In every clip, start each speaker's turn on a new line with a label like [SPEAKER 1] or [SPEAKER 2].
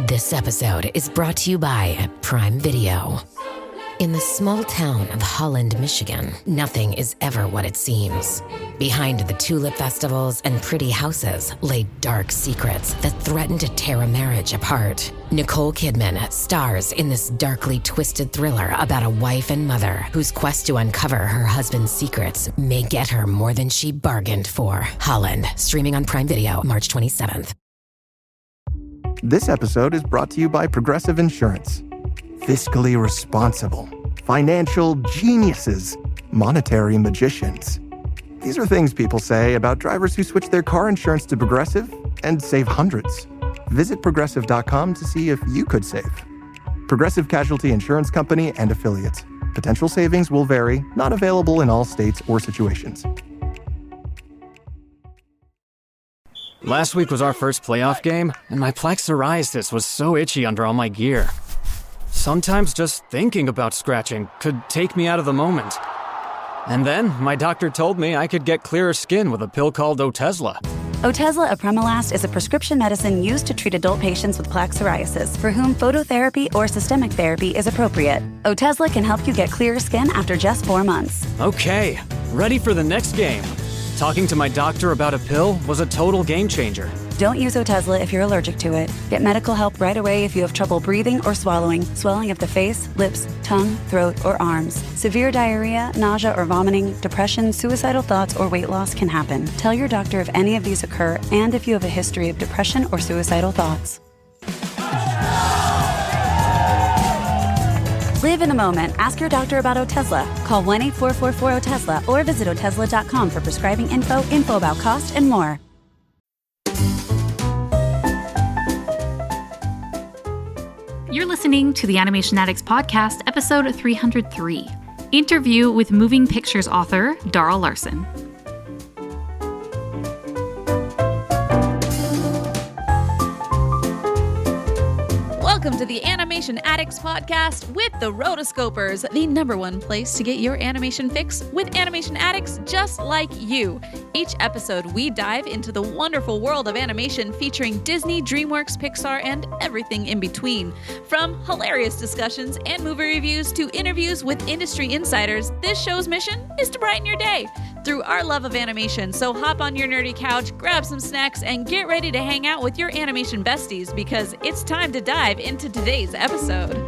[SPEAKER 1] This episode is brought to you by Prime Video. In the small town of Holland, Michigan, nothing is ever what it seems. Behind the tulip festivals and pretty houses lay dark secrets that threaten to tear a marriage apart. Nicole Kidman stars in this darkly twisted thriller about a wife and mother whose quest to uncover her husband's secrets may get her more than she bargained for. Holland, streaming on Prime Video March 27th.
[SPEAKER 2] This episode is brought to you by Progressive Insurance. Fiscally responsible, financial geniuses, monetary magicians. These are things people say about drivers who switch their car insurance to Progressive and save hundreds. Visit Progressive.com to see if you could save. Progressive Casualty Insurance Company and Affiliates. Potential savings will vary, not available in all states or situations.
[SPEAKER 3] Last week was our first playoff game, and my plaque psoriasis was so itchy under all my gear. Sometimes just thinking about scratching could take me out of the moment. And then my doctor told me I could get clearer skin with a pill called Otezla.
[SPEAKER 4] Otezla apremilast is a prescription medicine used to treat adult patients with plaque psoriasis for whom phototherapy or systemic therapy is appropriate. Otezla can help you get clearer skin after just 4 months.
[SPEAKER 3] Okay, ready for the next game. Talking to my doctor about a pill was a total game changer.
[SPEAKER 4] Don't use Otezla if you're allergic to it. Get medical help right away if you have trouble breathing or swallowing, swelling of the face, lips, tongue, throat, or arms. Severe diarrhea, nausea or vomiting, depression, suicidal thoughts, or weight loss can happen. Tell your doctor if any of these occur and if you have a history of depression or suicidal thoughts. Live in the moment. Ask your doctor about Otezla. Call 1-844-4-OTEZLA or visit Otezla.com for prescribing info about cost, and more.
[SPEAKER 5] You're listening to the Animation Addicts Podcast, episode 303. Interview with moving pictures author Darl Larsen.
[SPEAKER 6] Welcome to the Animation Addicts Podcast with the Rotoscopers, the #1 place to get your animation fix with animation addicts just like you. Each episode, we dive into the wonderful world of animation featuring Disney, DreamWorks, Pixar, and everything in between. From hilarious discussions and movie reviews to interviews with industry insiders, this show's mission is to brighten your day through our love of animation. So hop on your nerdy couch, grab some snacks, and get ready to hang out with your animation besties because it's time to dive into today's episode.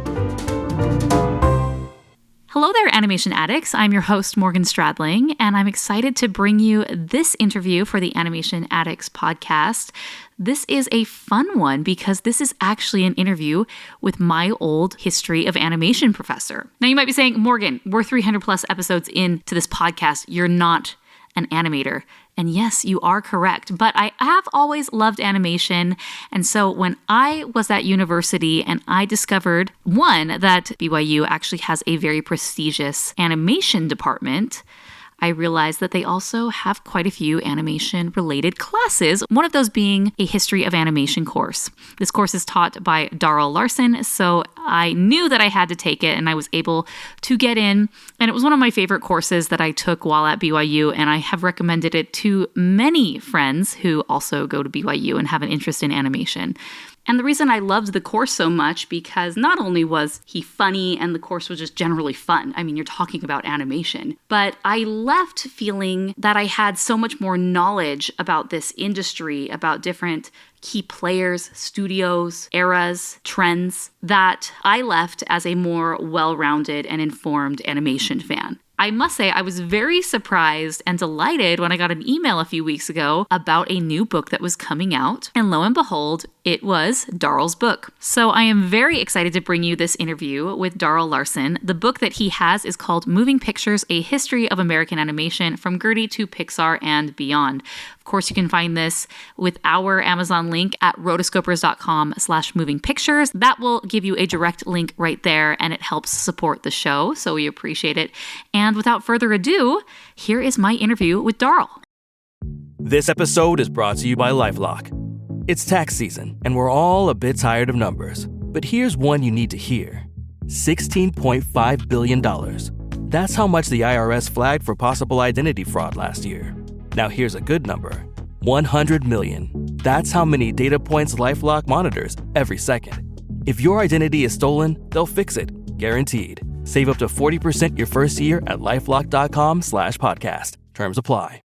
[SPEAKER 5] Hello there, animation addicts. I'm your host, Morgan Stradling, and I'm excited to bring you this interview for the Animation Addicts Podcast. This is a fun one because this is actually an interview with my old history of animation professor. Now you might be saying, Morgan, we're 300 plus episodes into this podcast. You're not an animator. And yes, you are correct, but I have always loved animation. And so when I was at university and I discovered, one, that BYU actually has a very prestigious animation department, I realized that they also have quite a few animation-related classes, one of those being a history of animation course. This course is taught by Darl Larsen, so I knew that I had to take it, and I was able to get in. And it was one of my favorite courses that I took while at BYU, and I have recommended it to many friends who also go to BYU and have an interest in animation. And the reason I loved the course so much, because not only was he funny and the course was just generally fun, I mean, you're talking about animation, but I left feeling that I had so much more knowledge about this industry, about different key players, studios, eras, trends, that I left as a more well-rounded and informed animation fan. I must say, I was very surprised and delighted when I got an email a few weeks ago about a new book that was coming out. And lo and behold, it was Darl's book. So I am very excited to bring you this interview with Darl Larsen. The book that he has is called Moving Pictures, A History of American Animation from Gertie to Pixar and Beyond. Of course, you can find this with our Amazon link at rotoscopers.com/movingpictures. That will give you a direct link right there, and it helps support the show, so we appreciate it. And without further ado, here is my interview with Darl.
[SPEAKER 7] This episode is brought to you by LifeLock. It's tax season, and we're all a bit tired of numbers. But here's one you need to hear. $16.5 billion. That's how much the IRS flagged for possible identity fraud last year. Now here's a good number. 100 million. That's how many data points LifeLock monitors every second. If your identity is stolen, they'll fix it, guaranteed. Save up to 40% your first year at LifeLock.com/podcast. Terms apply.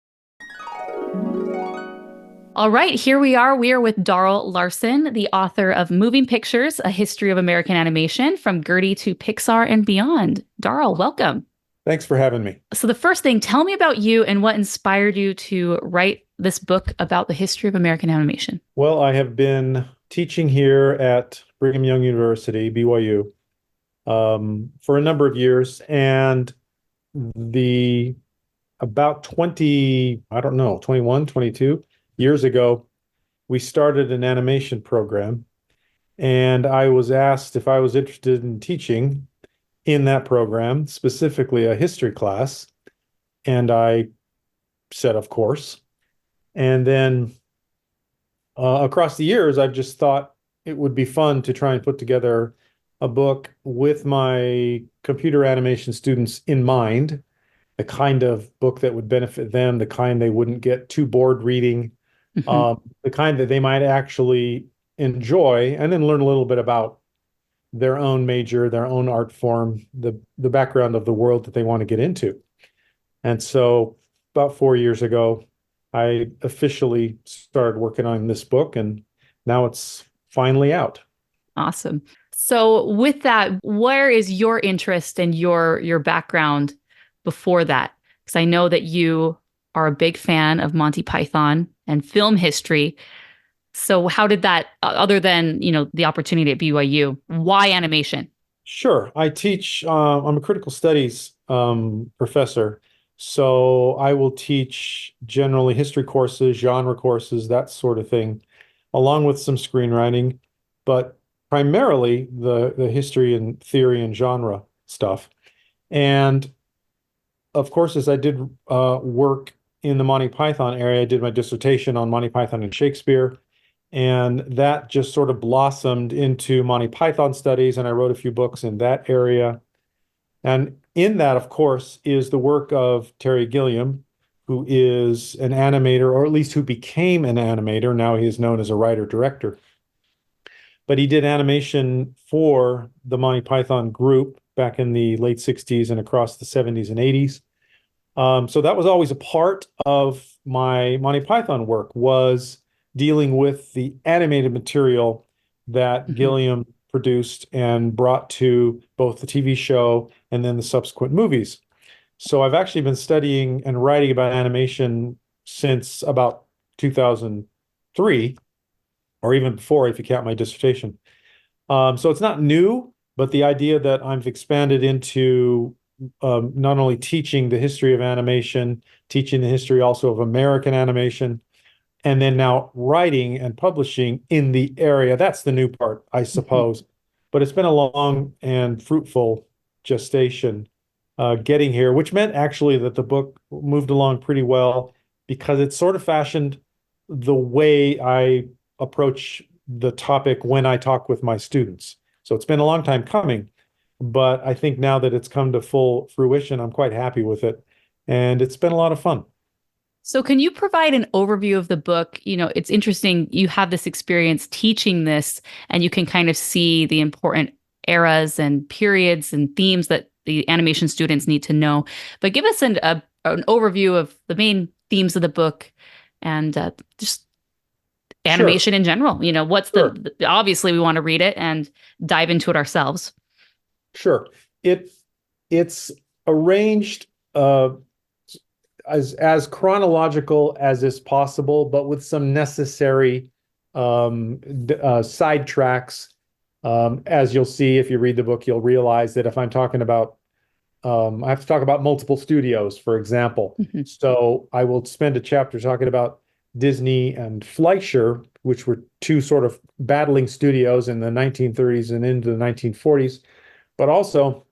[SPEAKER 5] All right, here we are. We are with Darl Larsen, the author of Moving Pictures, A History of American Animation, From Gertie to Pixar and Beyond. Darl, welcome.
[SPEAKER 8] Thanks for having me.
[SPEAKER 5] So the first thing, tell me about you and what inspired you to write this book about the history of American animation.
[SPEAKER 8] Well, I have been teaching here at Brigham Young University, BYU, for a number of years. And about 21, 22 years ago, we started an animation program. And I was asked if I was interested in teaching in that program, specifically a history class. And I said, of course. And then across the years, I've just thought it would be fun to try and put together a book with my computer animation students in mind, the kind of book that would benefit them, the kind they wouldn't get too bored reading, the kind that they might actually enjoy, and then learn a little bit about their own major, their own art form, the background of the world that they want to get into. And so about 4 years ago, I officially started working on this book, and now it's finally out.
[SPEAKER 5] Awesome. So with that, where is your interest and your background before that? Because I know that you are a big fan of Monty Python and film history. So how did that, other than, the opportunity at BYU, why animation?
[SPEAKER 8] Sure. I teach, I'm a critical studies professor. So I will teach generally history courses, genre courses, that sort of thing, along with some screenwriting, but primarily the history and theory and genre stuff. And of course, as I did work in the Monty Python area, I did my dissertation on Monty Python and Shakespeare. And that just sort of blossomed into Monty Python studies, and I wrote a few books in that area. And in that, of course, is the work of Terry Gilliam, who is an animator, or at least who became an animator. Now he is known as a writer-director. But he did animation for the Monty Python group back in the late 60s and across the 70s and 80s. So that was always a part of my Monty Python work, was dealing with the animated material that Gilliam produced and brought to both the TV show and then the subsequent movies. So I've actually been studying and writing about animation since about 2003, or even before, if you count my dissertation. So it's not new, but the idea that I've expanded into not only teaching the history of animation, teaching the history also of American animation, and then now writing and publishing in the area. That's the new part, I suppose. But it's been a long and fruitful gestation getting here, which meant actually that the book moved along pretty well because it sort of fashioned the way I approach the topic when I talk with my students. So it's been a long time coming, but I think now that it's come to full fruition, I'm quite happy with it. And it's been a lot of fun.
[SPEAKER 5] So can you provide an overview of the book? It's interesting. You have this experience teaching this, and you can kind of see the important eras and periods and themes that the animation students need to know. But give us an overview of the main themes of the book and just animation in general. What's obviously we want to read it and dive into it ourselves.
[SPEAKER 8] Sure. It's arranged as chronological as is possible, but with some necessary sidetracks. As you'll see, if you read the book, you'll realize that if I'm talking about, I have to talk about multiple studios, for example. So I will spend a chapter talking about Disney and Fleischer, which were two sort of battling studios in the 1930s and into the 1940s, but also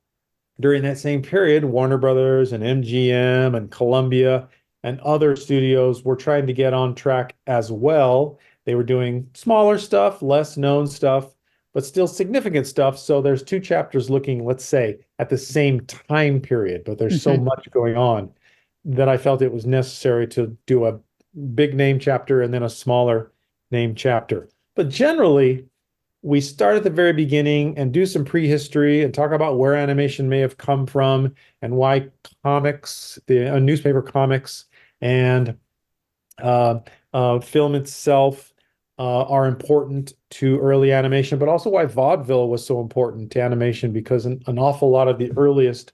[SPEAKER 8] during that same period, Warner Brothers and MGM and Columbia and other studios were trying to get on track as well. They were doing smaller stuff, less known stuff, but still significant stuff. So there's two chapters looking, let's say, at the same time period, but there's so much going on that I felt it was necessary to do a big name chapter and then a smaller name chapter. But generally, we start at the very beginning and do some prehistory and talk about where animation may have come from and why comics, the newspaper comics and uh, film itself are important to early animation, but also why vaudeville was so important to animation, because an awful lot of the earliest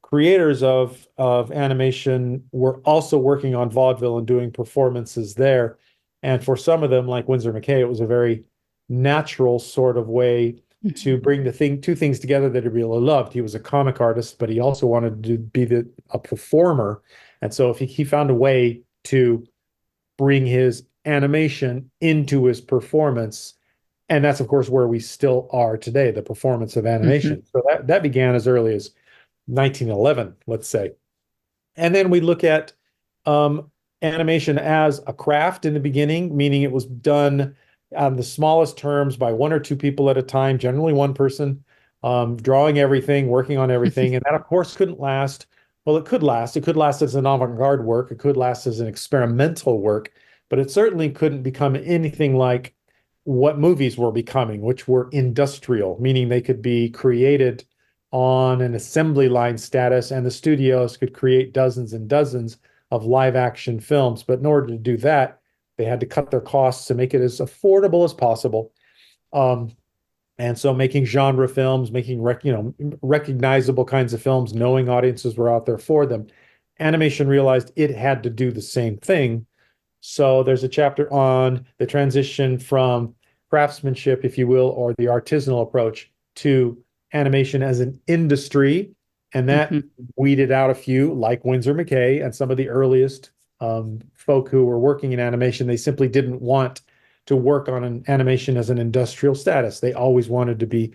[SPEAKER 8] creators of animation were also working on vaudeville and doing performances there. And for some of them, like Winsor McCay, it was a very natural sort of way to bring two things together that he really loved. He was a comic artist, but he also wanted to be a performer. And so if he found a way to bring his animation into his performance, and that's of course where we still are today, the performance of animation. So that began as early as 1911, let's say. And then we look at animation as a craft in the beginning, meaning it was done on the smallest terms by one or two people at a time, generally one person, drawing everything, working on everything. And that, of course, couldn't last. Well, it could last. It could last as an avant-garde work. It could last as an experimental work, but it certainly couldn't become anything like what movies were becoming, which were industrial, meaning they could be created on an assembly line status, and the studios could create dozens and dozens of live action films. But in order to do that, they had to cut their costs to make it as affordable as possible. And so making genre films, making recognizable kinds of films, knowing audiences were out there for them, animation realized it had to do the same thing. So there's a chapter on the transition from craftsmanship, if you will, or the artisanal approach to animation as an industry. And that weeded out a few, like Winsor McCay and some of the earliest folk who were working in animation. They simply didn't want to work on an animation as an industrial status. They always wanted to be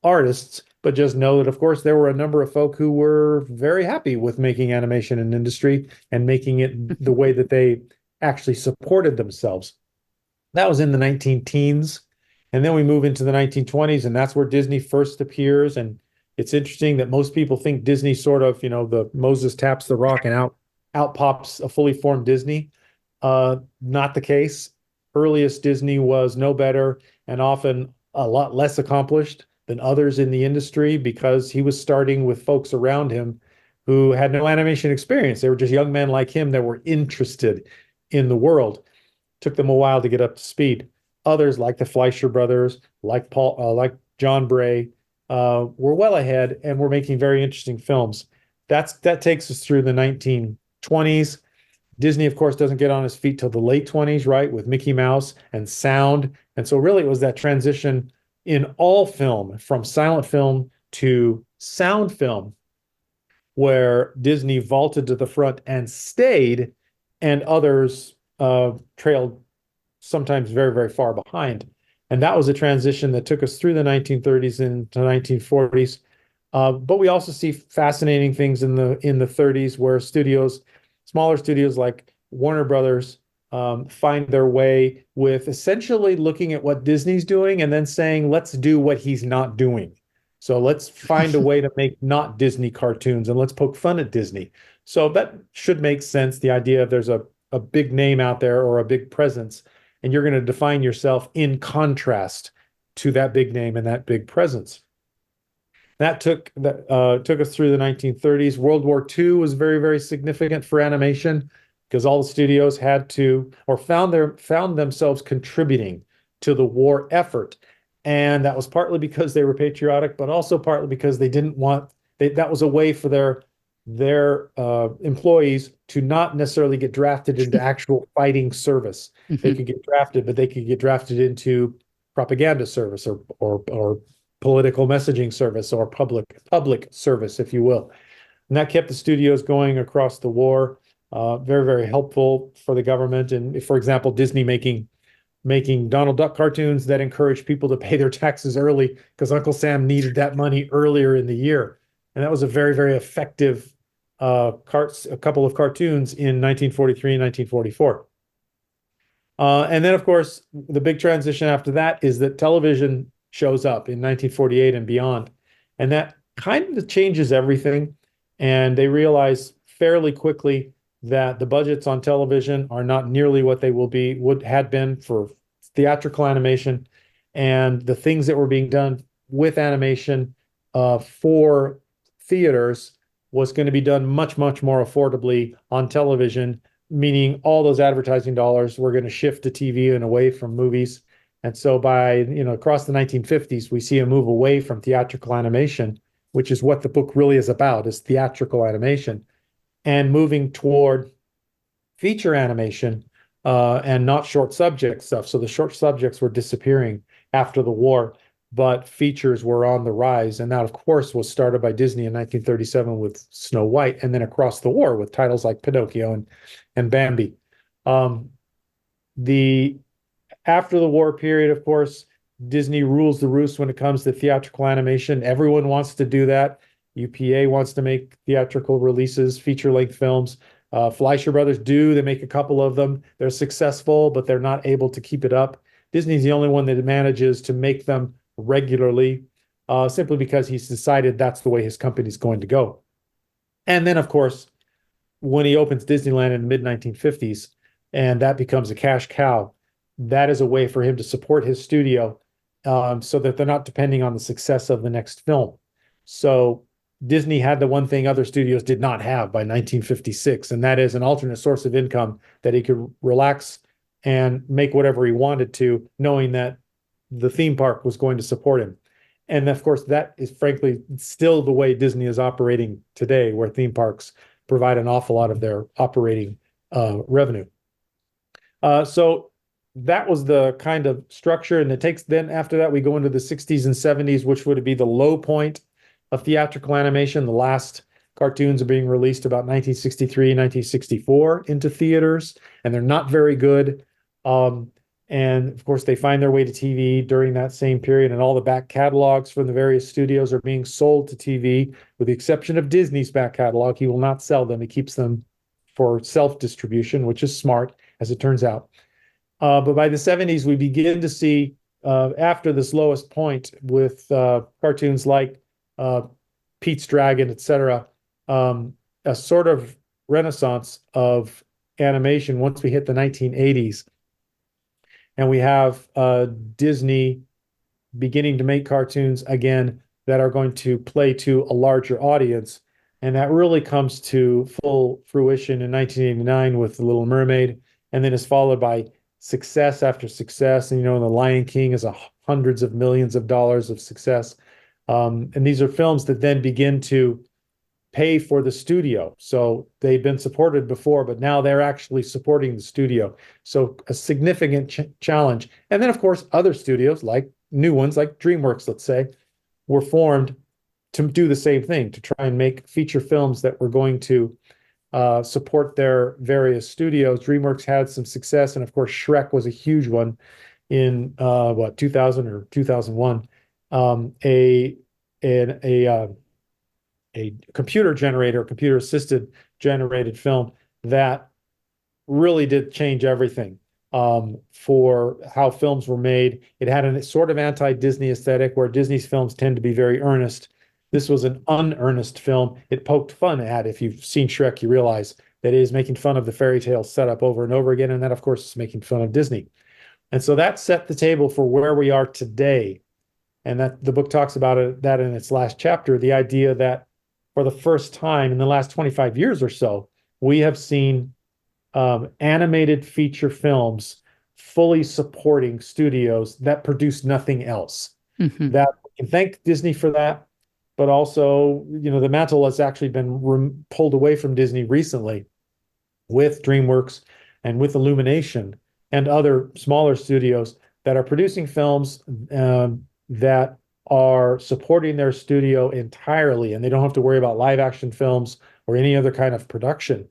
[SPEAKER 8] artists, but just know that, of course, there were a number of folk who were very happy with making animation an industry and making it the way that they actually supported themselves. That was in the 19-teens. And then we move into the 1920s, and that's where Disney first appears. And it's interesting that most people think Disney sort of, the Moses taps the rock and out pops a fully formed Disney. Not the case. Earliest Disney was no better and often a lot less accomplished than others in the industry, because he was starting with folks around him who had no animation experience. They were just young men like him that were interested in the world. Took them a while to get up to speed. Others, like the Fleischer brothers, like John Bray, were well ahead and were making very interesting films. That takes us through the 1920s. Disney, of course, doesn't get on his feet till the late 20s, right, with Mickey Mouse and sound. And so really it was that transition in all film, from silent film to sound film, where Disney vaulted to the front and stayed, and others trailed sometimes very, very far behind. And that was a transition that took us through the 1930s into 1940s. But we also see fascinating things in the 30s, where smaller studios like Warner Brothers find their way with essentially looking at what Disney's doing and then saying, let's do what he's not doing. So let's find a way to make not Disney cartoons, and let's poke fun at Disney. So that should make sense. The idea of there's a big name out there or a big presence, and you're going to define yourself in contrast to that big name and that big presence. That took us through the 1930s. World War II was very, very significant for animation, because all the studios had to, or found themselves contributing to the war effort. And that was partly because they were patriotic, but also partly because they didn't want, that was a way for their employees to not necessarily get drafted into actual fighting service. They could get drafted, but they could get drafted into propaganda service or political messaging service, or public service, if you will. And that kept the studios going across the war. Very, very helpful for the government. And for example, Disney making Donald Duck cartoons that encouraged people to pay their taxes early, because Uncle Sam needed that money earlier in the year. And that was a very, very effective a couple of cartoons in 1943 and 1944. And then, of course, the big transition after that is that television shows up in 1948 and beyond. And that kind of changes everything. And they realize fairly quickly that the budgets on television are not nearly what they had been for theatrical animation. and the things that were being done with animation for theaters was going to be done much, much more affordably on television, meaning all those advertising dollars were going to shift to TV and away from movies. And so by, across the 1950s, we see a move away from theatrical animation, which is what the book really is about, is theatrical animation, and moving toward feature animation and not short subject stuff. So the short subjects were disappearing after the war, but features were on the rise. And that, of course, was started by Disney in 1937 with Snow White, and then across the war with titles like Pinocchio and Bambi. The After the war period, of course, Disney rules the roost when it comes to theatrical animation. Everyone wants to do that. UPA wants to make theatrical releases, feature-length films. Fleischer Brothers do. They make a couple of them. They're successful, but they're not able to keep it up. Disney's the only one that manages to make them regularly, simply because he's decided that's the way his company's going to go. And then, of course, when he opens Disneyland in the mid-1950s, and that becomes a cash cow, that is a way for him to support his studio so that they're not depending on the success of the next film. So Disney had the one thing other studios did not have by 1956, and that is an alternate source of income that he could relax and make whatever he wanted to, knowing that the theme park was going to support him. And of course, that is frankly still the way Disney is operating today, where theme parks provide an awful lot of their operating revenue. So that was the kind of structure. And then after that, we go into the 60s and 70s, which would be the low point of theatrical animation. The last cartoons are being released about 1963, 1964 into theaters, and they're not very good. And of course, they find their way to TV during that same period, and all the back catalogs from the various studios are being sold to TV, with the exception of Disney's back catalog. He will not sell them. He keeps them for self-distribution, which is smart, as it turns out. But by the 70s, we begin to see, after this lowest point with cartoons like Pete's Dragon, etc., a sort of renaissance of animation once we hit the 1980s. And we have Disney beginning to make cartoons again that are going to play to a larger audience. And that really comes to full fruition in 1989 with The Little Mermaid, and then is followed by success after success. And, The Lion King is hundreds of millions of dollars of success. And these are films that then begin to pay for the studio. So they've been supported before, but now they're actually supporting the studio. So a significant challenge. And then, of course, other studios, like new ones, like DreamWorks, let's say, were formed to do the same thing, to try and make feature films that were going to support their various studios. DreamWorks had some success, and of course, Shrek was a huge one in 2000 or 2001. A computer assisted generated film that really did change everything for how films were made. It had a sort of anti-Disney aesthetic, where Disney's films tend to be very earnest. This was an unearnest film. It poked fun at, if you've seen Shrek, you realize that it is making fun of the fairy tale setup over and over again. And that, of course, is making fun of Disney. And so that set the table for where we are today. And that the book talks about that in its last chapter, the idea that for the first time in the last 25 years or so, we have seen animated feature films fully supporting studios that produce nothing else.
[SPEAKER 5] Mm-hmm.
[SPEAKER 8] That we can thank Disney for that, but also, the mantle has actually been pulled away from Disney recently with DreamWorks and with Illumination and other smaller studios that are producing films that are supporting their studio entirely, and they don't have to worry about live action films or any other kind of production.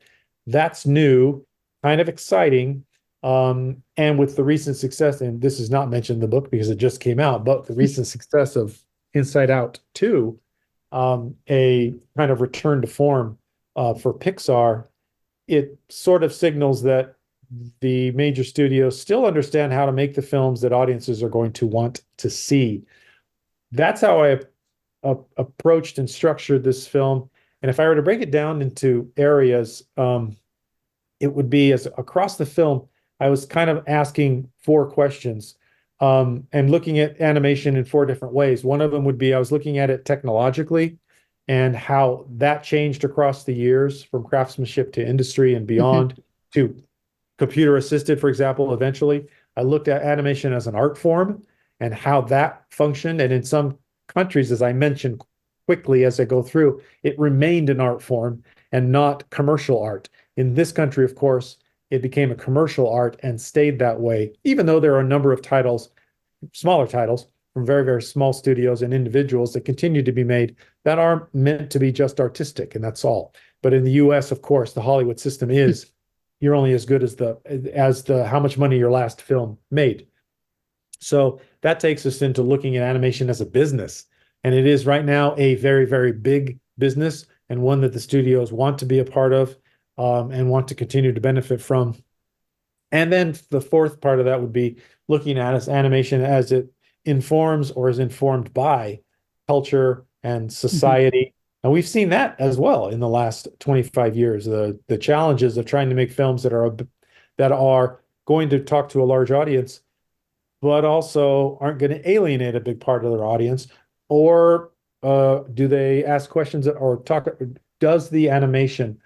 [SPEAKER 8] That's new, kind of exciting. And with the recent success, and this is not mentioned in the book because it just came out, but the recent success of Inside Out 2, a kind of return to form for Pixar, it sort of signals that the major studios still understand how to make the films that audiences are going to want to see. That's how I approached and structured this film. And if I were to break it down into areas, it would be, as across the film, I was kind of asking 4 questions. and looking at animation in 4 different ways. One of them would be I was looking at it technologically and how that changed across the years from craftsmanship to industry and beyond to computer assisted, for example, eventually. I looked at animation as an art form and how that functioned. And in some countries, as I mentioned quickly as I go through, it remained an art form and not commercial art. In this country, of course, it became a commercial art and stayed that way, even though there are a number of titles, smaller titles from very, very small studios and individuals that continue to be made that are meant to be just artistic, and that's all. But in the US, of course, the Hollywood system is you're only as good as the how much money your last film made. So that takes us into looking at animation as a business. And it is right now a very, very big business and one that the studios want to be a part of, and want to continue to benefit from. And then the fourth part of that would be looking at as animation as it informs or is informed by culture and society. And we've seen that as well in the last 25 years, the challenges of trying to make films that are going to talk to a large audience, but also aren't going to alienate a big part of their audience. Or do they ask questions or talk? Does the animation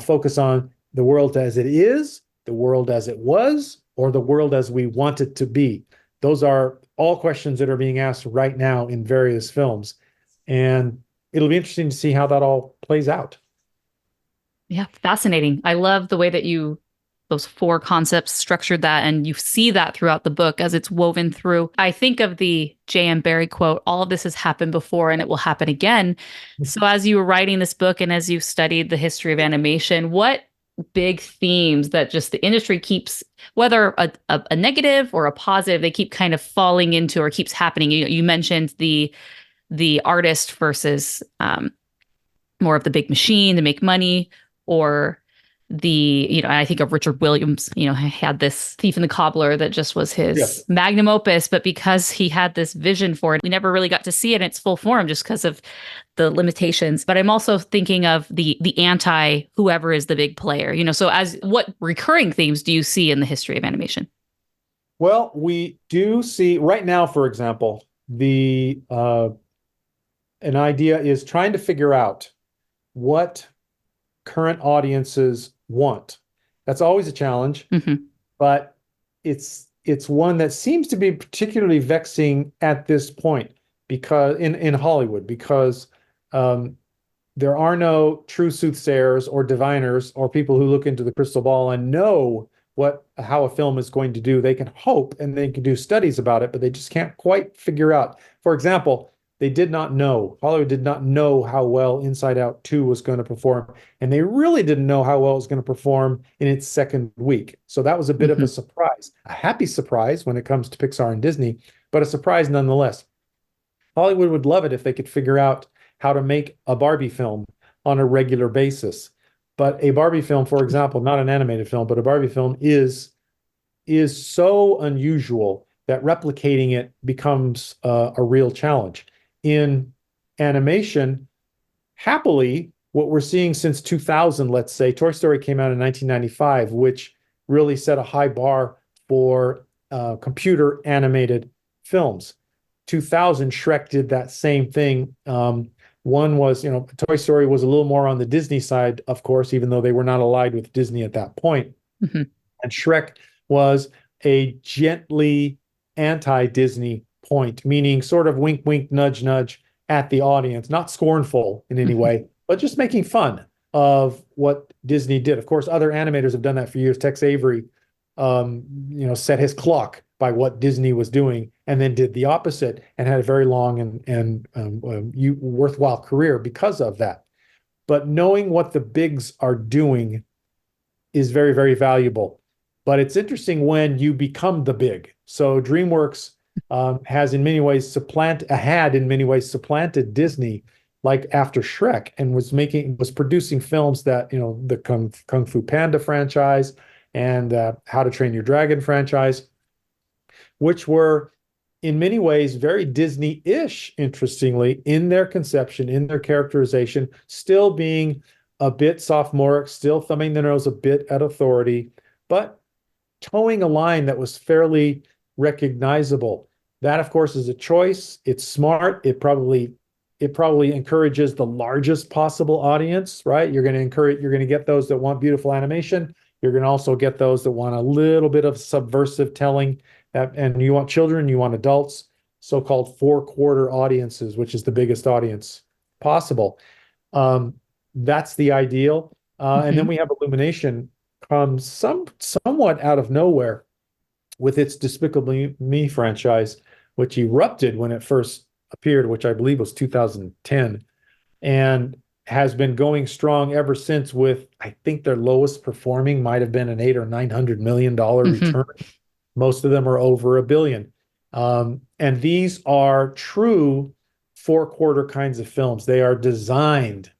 [SPEAKER 8] focus on the world as it is, the world as it was, or the world as we want it to be? Those are all questions that are being asked right now in various films. And it'll be interesting to see how that all plays out.
[SPEAKER 5] Yeah, fascinating. I love the way that those 4 concepts structured that, and you see that throughout the book as it's woven through. I think of the J.M. Barrie quote, all of this has happened before and it will happen again. So as you were writing this book and as you studied the history of animation, what big themes that just the industry keeps, whether a negative or a positive, they keep kind of falling into or keeps happening? You mentioned the artist versus more of the big machine to make money, or I think of Richard Williams, had this Thief and the Cobbler that just was his magnum opus, but because he had this vision for it, we never really got to see it in its full form just because of the limitations. But I'm also thinking of the anti whoever is the big player, so as what recurring themes do you see in the history of animation?
[SPEAKER 8] Well, we do see right now, for example, an idea is trying to figure out what current audiences want. That's always a challenge, but it's one that seems to be particularly vexing at this point because in Hollywood, because there are no true soothsayers or diviners or people who look into the crystal ball and know how a film is going to do. They can hope and they can do studies about it, but they just can't quite figure out. For example, Hollywood did not know how well Inside Out 2 was going to perform. And they really didn't know how well it was going to perform in its second week. So that was a bit of a surprise, a happy surprise when it comes to Pixar and Disney, but a surprise nonetheless. Hollywood would love it if they could figure out how to make a Barbie film on a regular basis. But a Barbie film, for example, not an animated film, but a Barbie film is so unusual that replicating it becomes a real challenge. In animation, happily, what we're seeing since 2000, let's say, Toy Story came out in 1995, which really set a high bar for computer animated films. 2000, Shrek did that same thing. One was, Toy Story was a little more on the Disney side, of course, even though they were not allied with Disney at that point. And Shrek was a gently anti-Disney point, meaning sort of wink, wink, nudge, nudge at the audience, not scornful in any way, but just making fun of what Disney did. Of course, other animators have done that for years. Tex Avery, set his clock by what Disney was doing and then did the opposite and had a very long and worthwhile career because of that. But knowing what the bigs are doing is very, very valuable. But it's interesting when you become the big. So DreamWorks had in many ways supplanted Disney, like after Shrek, and was producing films that, the Kung Fu Panda franchise and How to Train Your Dragon franchise, which were in many ways very Disney-ish, interestingly, in their conception, in their characterization, still being a bit sophomoric, still thumbing their nose a bit at authority, but towing a line that was fairly recognizable. That, of course, is a choice. It's smart. It probably encourages the largest possible audience, right? You're going to get those that want beautiful animation. You're going to also get those that want a little bit of subversive telling, and you want children, you want adults, so-called four-quarter audiences, which is the biggest audience possible. That's the ideal. And then we have Illumination comes somewhat out of nowhere with its Despicable Me franchise, which erupted when it first appeared, which I believe was 2010, and has been going strong ever since with, I think their lowest performing might have been an $800 or $900 million return. Most of them are over $1 billion. And these are true four-quarter kinds of films. They are designed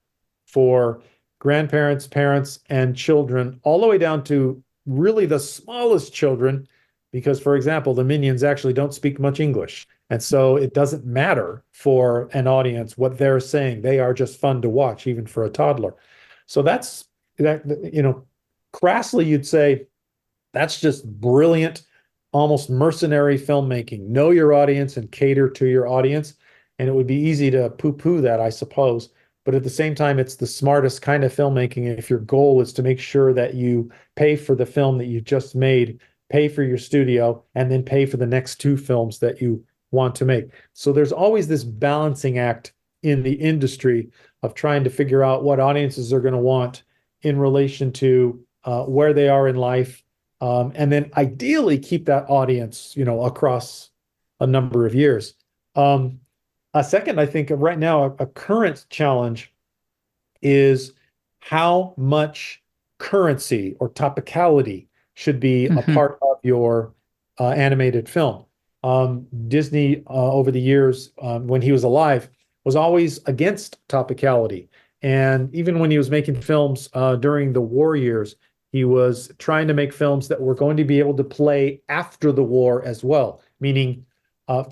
[SPEAKER 8] for grandparents, parents, and children, all the way down to really the smallest children, because, for example, the Minions actually don't speak much English. And so it doesn't matter for an audience what they're saying. They are just fun to watch, even for a toddler. So that's that, crassly, you'd say that's just brilliant, almost mercenary filmmaking. Know your audience and cater to your audience. And it would be easy to poo-poo that, I suppose. But at the same time, it's the smartest kind of filmmaking if your goal is to make sure that you pay for the film that you just made, pay for your studio, and then pay for the next two films that you want to make. So there's always this balancing act in the industry of trying to figure out what audiences are going to want in relation to where they are in life, and then ideally keep that audience, across a number of years. A second, I think right now, a current challenge is how much currency or topicality should be a part of your animated film. Disney, over the years, when he was alive, was always against topicality. And even when he was making films during the war years, he was trying to make films that were going to be able to play after the war as well. Meaning,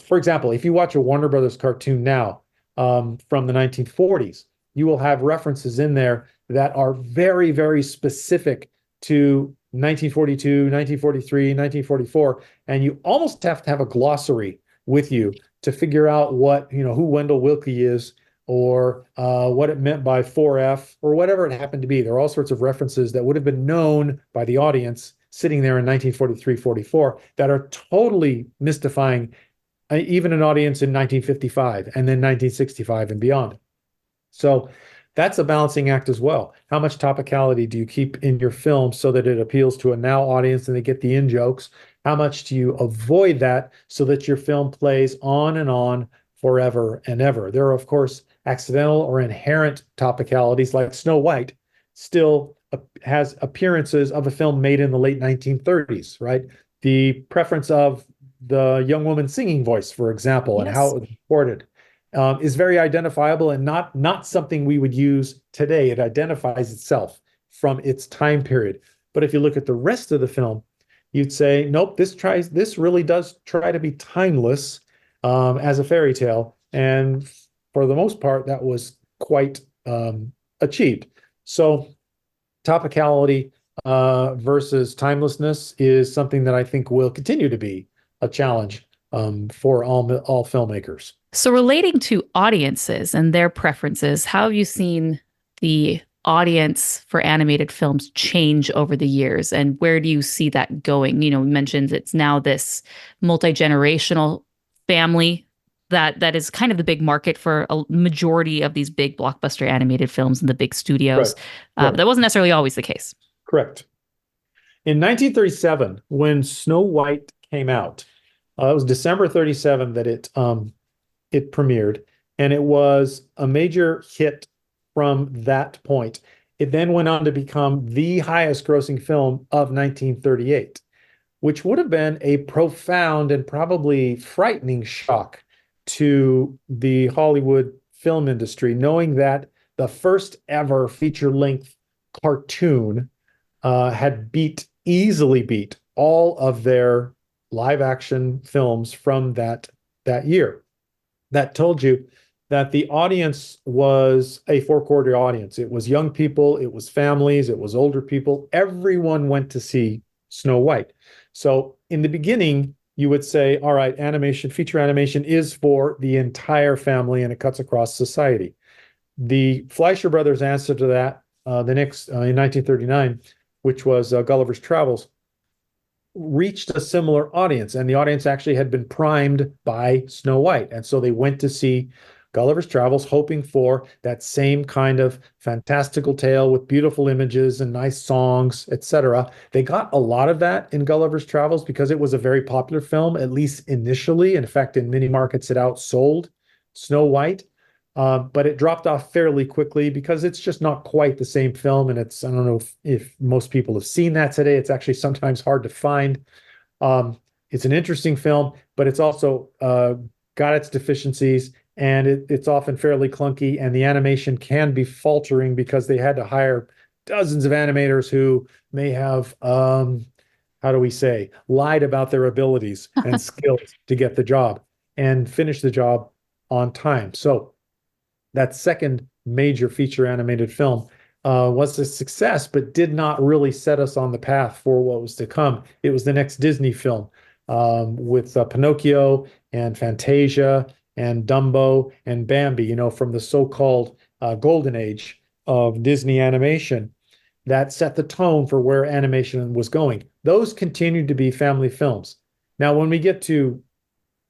[SPEAKER 8] for example, if you watch a Warner Brothers cartoon now from the 1940s, you will have references in there that are very, very specific to 1942, 1943, 1944, and you almost have to have a glossary with you to figure out what, who Wendell Willkie is, or what it meant by 4F, or whatever it happened to be. There are all sorts of references that would have been known by the audience sitting there in 1943, 44 that are totally mystifying even an audience in 1955 and then 1965 and beyond. So that's a balancing act as well. How much topicality do you keep in your film so that it appeals to a now audience and they get the in-jokes? How much do you avoid that so that your film plays on and on forever and ever? There are, of course, accidental or inherent topicalities, like Snow White still has appearances of a film made in the late 1930s, right? The preference of the young woman singing voice, for example, and how it was recorded, is very identifiable and not something we would use today. It identifies itself from its time period. But if you look at the rest of the film, you'd say, nope, this really does try to be timeless as a fairy tale. And for the most part, that was quite achieved. So topicality versus timelessness is something that I think will continue to be a challenge for all filmmakers.
[SPEAKER 5] So relating to audiences and their preferences, how have you seen the audience for animated films change over the years, and where do you see that going? You mentioned it's now this multi-generational family that is kind of the big market for a majority of these big blockbuster animated films in the big studios. Right. But that wasn't necessarily always the case.
[SPEAKER 8] Correct. In 1937, when Snow White came out, it was December 37 that it premiered, and it was a major hit from that point. It then went on to become the highest grossing film of 1938, which would have been a profound and probably frightening shock to the Hollywood film industry, knowing that the first ever feature-length cartoon had easily beat all of their live-action films from that year. That told you that the audience was a four-quarter audience. It was young people, it was families, it was older people. Everyone went to see Snow White. So in the beginning, you would say, all right, animation, feature animation is for the entire family and it cuts across society. The Fleischer Brothers' answer to that, in 1939, which was Gulliver's Travels, reached a similar audience, and the audience actually had been primed by Snow White. And so they went to see Gulliver's Travels, hoping for that same kind of fantastical tale with beautiful images and nice songs, etc. They got a lot of that in Gulliver's Travels because it was a very popular film, at least initially. In fact, in many markets, it outsold Snow White. But it dropped off fairly quickly because it's just not quite the same film. And I don't know if most people have seen that today. It's actually sometimes hard to find. It's an interesting film, but it's also got its deficiencies, and it's often fairly clunky, and the animation can be faltering because they had to hire dozens of animators who may have, how do we say, lied about their abilities and skills to get the job and finish the job on time. So that second major feature animated film was a success, but did not really set us on the path for what was to come. It was the next Disney film with Pinocchio and Fantasia and Dumbo and Bambi, from the so-called golden age of Disney animation that set the tone for where animation was going. Those continued to be family films. Now, when we get to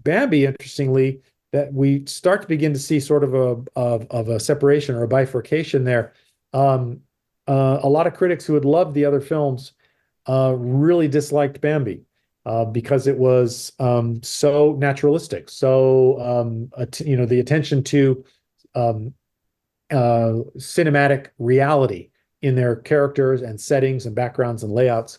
[SPEAKER 8] Bambi, interestingly, that we start to begin to see sort of a separation or a bifurcation there. A lot of critics who had loved the other films really disliked Bambi because it was so naturalistic. So the attention to cinematic reality in their characters and settings and backgrounds and layouts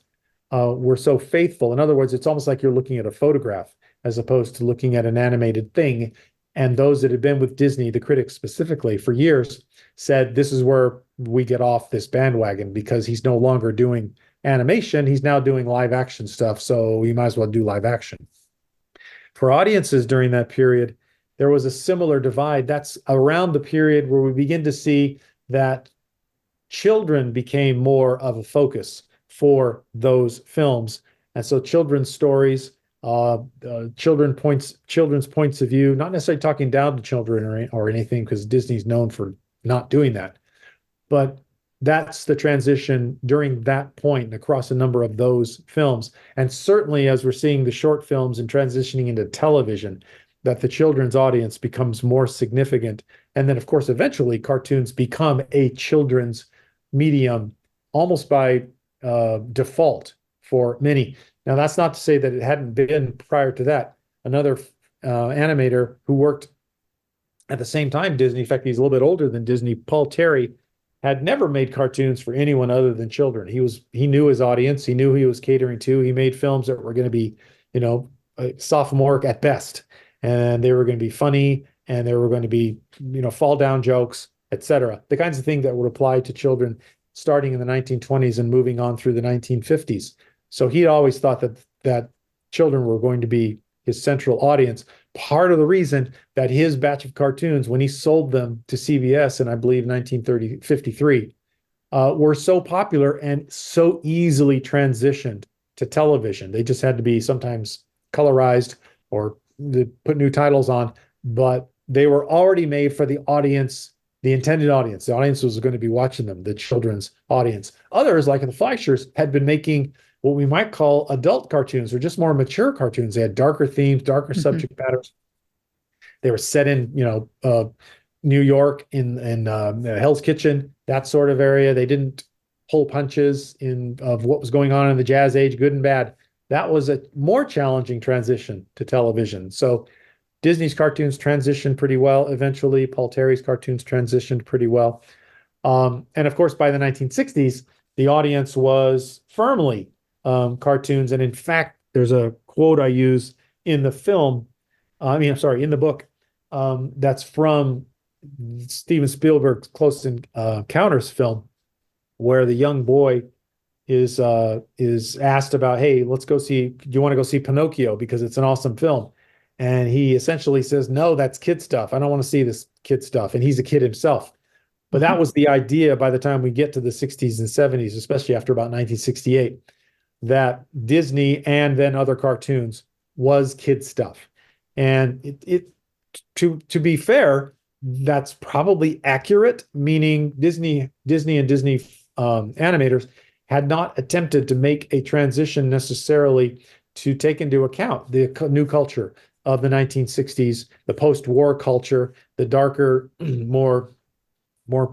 [SPEAKER 8] were so faithful. In other words, it's almost like you're looking at a photograph as opposed to looking at an animated thing. And those that had been with Disney, the critics specifically, for years, said this is where we get off this bandwagon because he's no longer doing animation. He's now doing live action stuff. So we might as well do live action. For audiences during that period, there was a similar divide. That's around the period where we begin to see that children became more of a focus for those films. And so children's stories, children's points of view, not necessarily talking down to children or anything, because Disney's known for not doing that. But that's the transition during that point across a number of those films. And certainly as we're seeing the short films and transitioning into television, that the children's audience becomes more significant. And then, of course, eventually cartoons become a children's medium almost by default for many. Now, that's not to say that it hadn't been prior to that. Another animator who worked at the same time Disney, in fact, he's a little bit older than Disney, Paul Terry, had never made cartoons for anyone other than children. He knew his audience. He knew who he was catering to. He made films that were going to be, sophomoric at best, and they were going to be funny, and they were going to be, fall down jokes, etc. The kinds of things that would apply to children starting in the 1920s and moving on through the 1950s. So he always thought that children were going to be his central audience. Part of the reason that his batch of cartoons, when he sold them to CBS in, I believe, 1953, were so popular and so easily transitioned to television. They just had to be sometimes colorized or put new titles on, but they were already made for the audience, the intended audience. The audience was going to be watching them, the children's audience. Others, like the Fleischers, had been making what we might call adult cartoons or just more mature cartoons. They had darker themes, darker subject matters. They were set in, New York in Hell's Kitchen, that sort of area. They didn't pull punches of what was going on in the Jazz Age, good and bad. That was a more challenging transition to television. So Disney's cartoons transitioned pretty well. Eventually, Paul Terry's cartoons transitioned pretty well. And of course, by the 1960s, the audience was firmly cartoons. And in fact, there's a quote I use in the film, in the book, that's from Steven Spielberg's Close Encounters film, where the young boy is asked about, hey, do you want to go see Pinocchio because it's an awesome film? And he essentially says, no, that's kid stuff. I don't want to see this kid stuff. And he's a kid himself. But that was the idea by the time we get to the 60s and 70s, especially after about 1968, that Disney and then other cartoons was kid stuff. And to be fair, that's probably accurate, meaning Disney and Disney animators had not attempted to make a transition necessarily to take into account the new culture of the 1960s, the post-war culture, the darker, more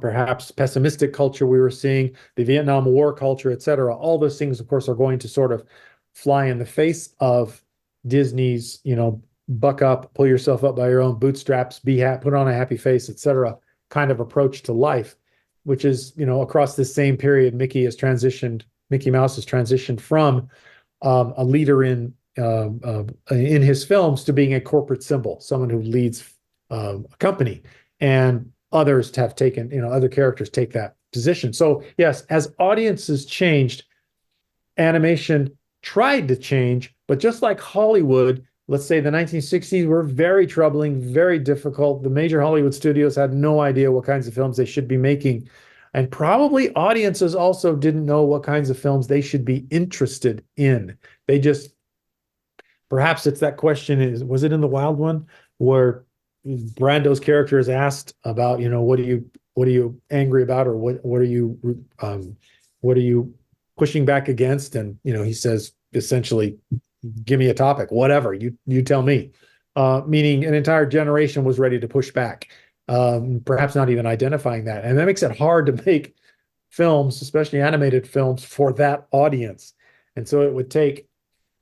[SPEAKER 8] perhaps pessimistic culture we were seeing, the Vietnam War culture, et cetera. All those things, of course, are going to sort of fly in the face of Disney's, buck up, pull yourself up by your own bootstraps, put on a happy face, et cetera, kind of approach to life, which is, across this same period, Mickey Mouse has transitioned from a leader in his films to being a corporate symbol, someone who leads a company. And others have taken, other characters take that position. So yes, as audiences changed, animation tried to change, but just like Hollywood, let's say the 1960s were very troubling, very difficult. The major Hollywood studios had no idea what kinds of films they should be making. And probably audiences also didn't know what kinds of films they should be interested in. They just, perhaps it's that question was it in The Wild One where Brando's character is asked about, what are you angry about, or what are you pushing back against? And, he says essentially, give me a topic, whatever, you tell me, meaning an entire generation was ready to push back, perhaps not even identifying that. And that makes it hard to make films, especially animated films, for that audience. And so it would take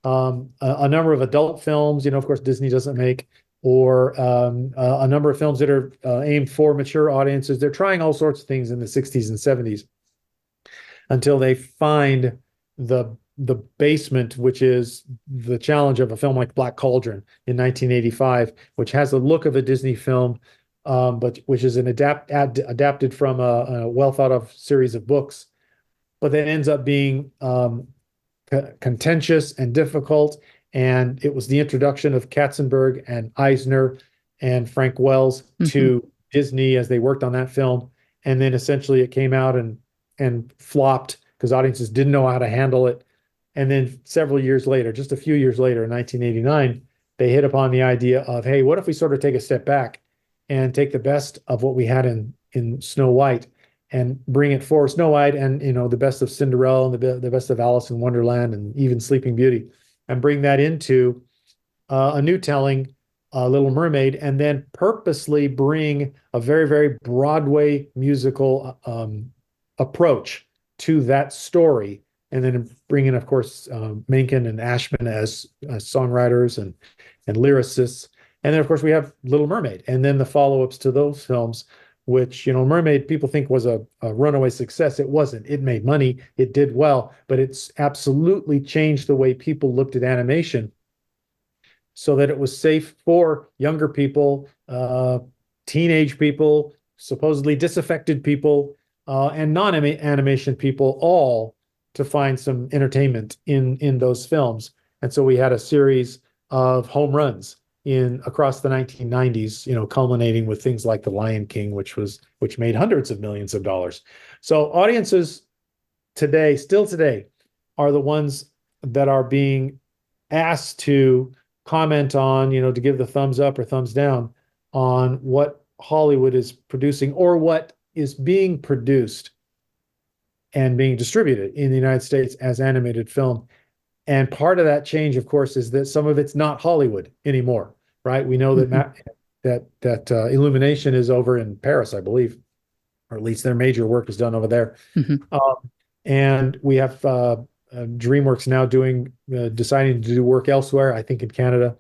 [SPEAKER 8] a number of adult films, of course, Disney doesn't make, or a number of films that are aimed for mature audiences. They're trying all sorts of things in the 60s and 70s until they find the basement, which is the challenge of a film like Black Cauldron in 1985, which has the look of a Disney film, but which is an adapted from a well thought of series of books, but that ends up being contentious and difficult. And it was the introduction of Katzenberg and Eisner and Frank Wells to Disney as they worked on that film. And then essentially it came out and flopped because audiences didn't know how to handle it. And then several years later, just a few years later, in 1989, they hit upon the idea of, hey, what if we sort of take a step back and take the best of what we had in Snow White and bring it forward, Snow White and, the best of Cinderella and the best of Alice in Wonderland and even Sleeping Beauty, and bring that into a new telling, Little Mermaid, and then purposely bring a very, very Broadway musical approach to that story. And then bring in, of course, Menken and Ashman as songwriters and lyricists. And then, of course, we have Little Mermaid. And then the follow-ups to those films, which, Mermaid people think was a runaway success. It wasn't. It made money. It did well. But it's absolutely changed the way people looked at animation so that it was safe for younger people, teenage people, supposedly disaffected people, and non-animation people, all to find some entertainment in those films. And so we had a series of home runs across the 1990s, culminating with things like The Lion King, which made hundreds of millions of dollars. So audiences still today, are the ones that are being asked to comment on, to give the thumbs up or thumbs down on what Hollywood is producing or what is being produced and being distributed in the United States as animated film. And part of that change, of course, is that some of it's not Hollywood anymore, right? We know that Illumination is over in Paris, I believe, or at least their major work is done over there. And we have DreamWorks now deciding to do work elsewhere, I think in Canada.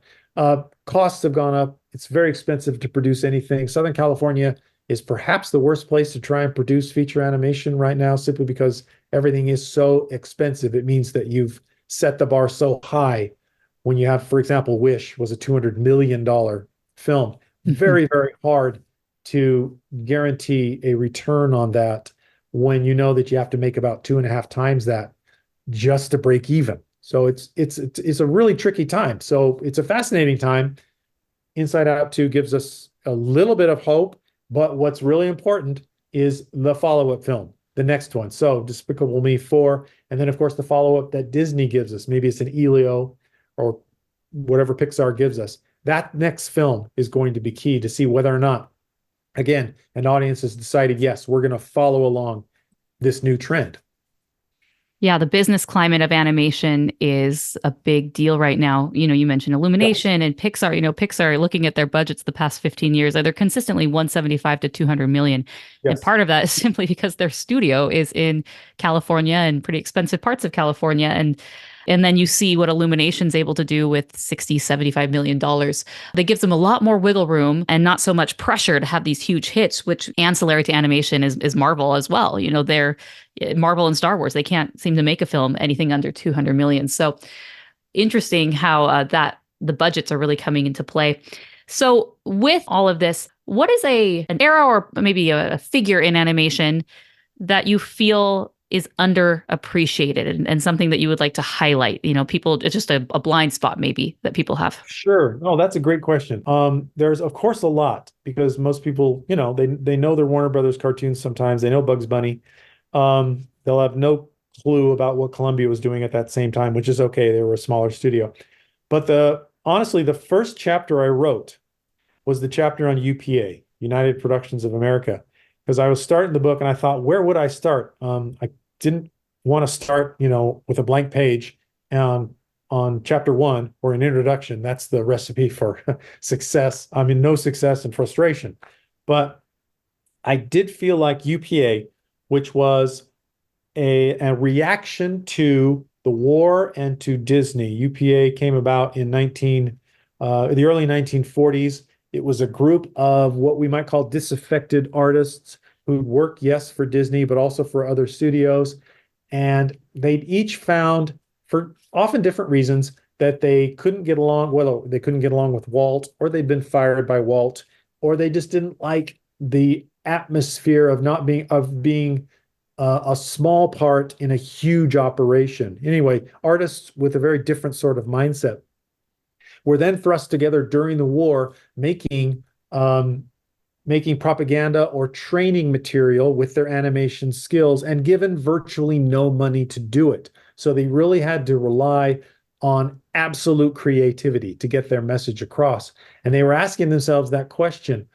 [SPEAKER 8] Costs have gone up. It's very expensive to produce anything. Southern California is perhaps the worst place to try and produce feature animation right now, simply because everything is so expensive. It means that you've set the bar so high when you have, for example, Wish was a $200 million film. Very, very hard to guarantee a return on that when you know that you have to make about 2.5 times that just to break even. So it's a really tricky time. So it's a fascinating time. Inside Out 2 gives us a little bit of hope, but what's really important is the follow-up film, the next one. So Despicable Me 4, and then of course the follow-up that Disney gives us. Maybe it's an Elio, or whatever Pixar gives us. That next film is going to be key to see whether or not, again, an audience has decided, yes, we're going to follow along this new trend.
[SPEAKER 5] Yeah, the business climate of animation is a big deal right now. You mentioned Illumination and Pixar. Pixar, looking at their budgets the past 15 years, they're consistently 175 to 200 million. And part of that is simply because their studio is in California and pretty expensive parts of California. And then you see what Illumination's able to do with 60, $75 million. That gives them a lot more wiggle room and not so much pressure to have these huge hits, which ancillary to animation is Marvel as well. They're Marvel and Star Wars. They can't seem to make a film anything under 200 million. So interesting how that the budgets are really coming into play. So with all of this, what is an era or maybe a figure in animation that you feel is underappreciated and something that you would like to highlight? People, it's just a blind spot maybe that people have.
[SPEAKER 8] Sure. No, that's a great question. There's of course a lot, because most people, they know their Warner Brothers cartoons sometimes. They know Bugs Bunny. They'll have no clue about what Columbia was doing at that same time, which is okay. They were a smaller studio. But honestly, the first chapter I wrote was the chapter on UPA, United Productions of America, because I was starting the book and I thought, where would I start? I didn't want to start, with a blank page on chapter 1 or an introduction. That's the recipe for success. I mean, no success and frustration. But I did feel like UPA, which was a reaction to the war and to Disney. UPA came about in the early 1940s. It was a group of what we might call disaffected artists who worked, yes, for Disney, but also for other studios. And they'd each found, for often different reasons, that they couldn't get along. Well, they couldn't get along with Walt, or they'd been fired by Walt, or they just didn't like the atmosphere of being a small part in a huge operation. Anyway, artists with a very different sort of mindset were then thrust together during the war, making propaganda or training material with their animation skills, and given virtually no money to do it. So they really had to rely on absolute creativity to get their message across. And they were asking themselves that question: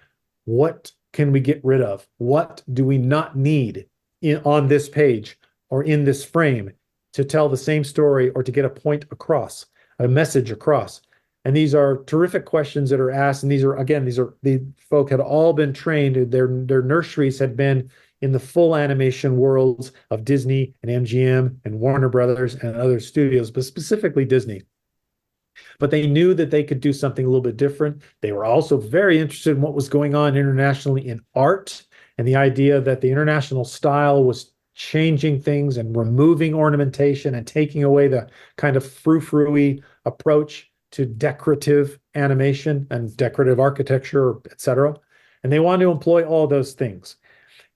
[SPEAKER 8] what can we get rid of? What do we not need on this page or in this frame to tell the same story or to get a point across, a message across? And these are terrific questions that are asked. And the folk had all been trained. Their nurseries had been in the full animation worlds of Disney and MGM and Warner Brothers and other studios, but specifically Disney. But they knew that they could do something a little bit different. They were also very interested in what was going on internationally in art, and the idea that the international style was changing things and removing ornamentation and taking away the kind of frou-frou-y approach to decorative animation and decorative architecture, etc. And they wanted to employ all those things.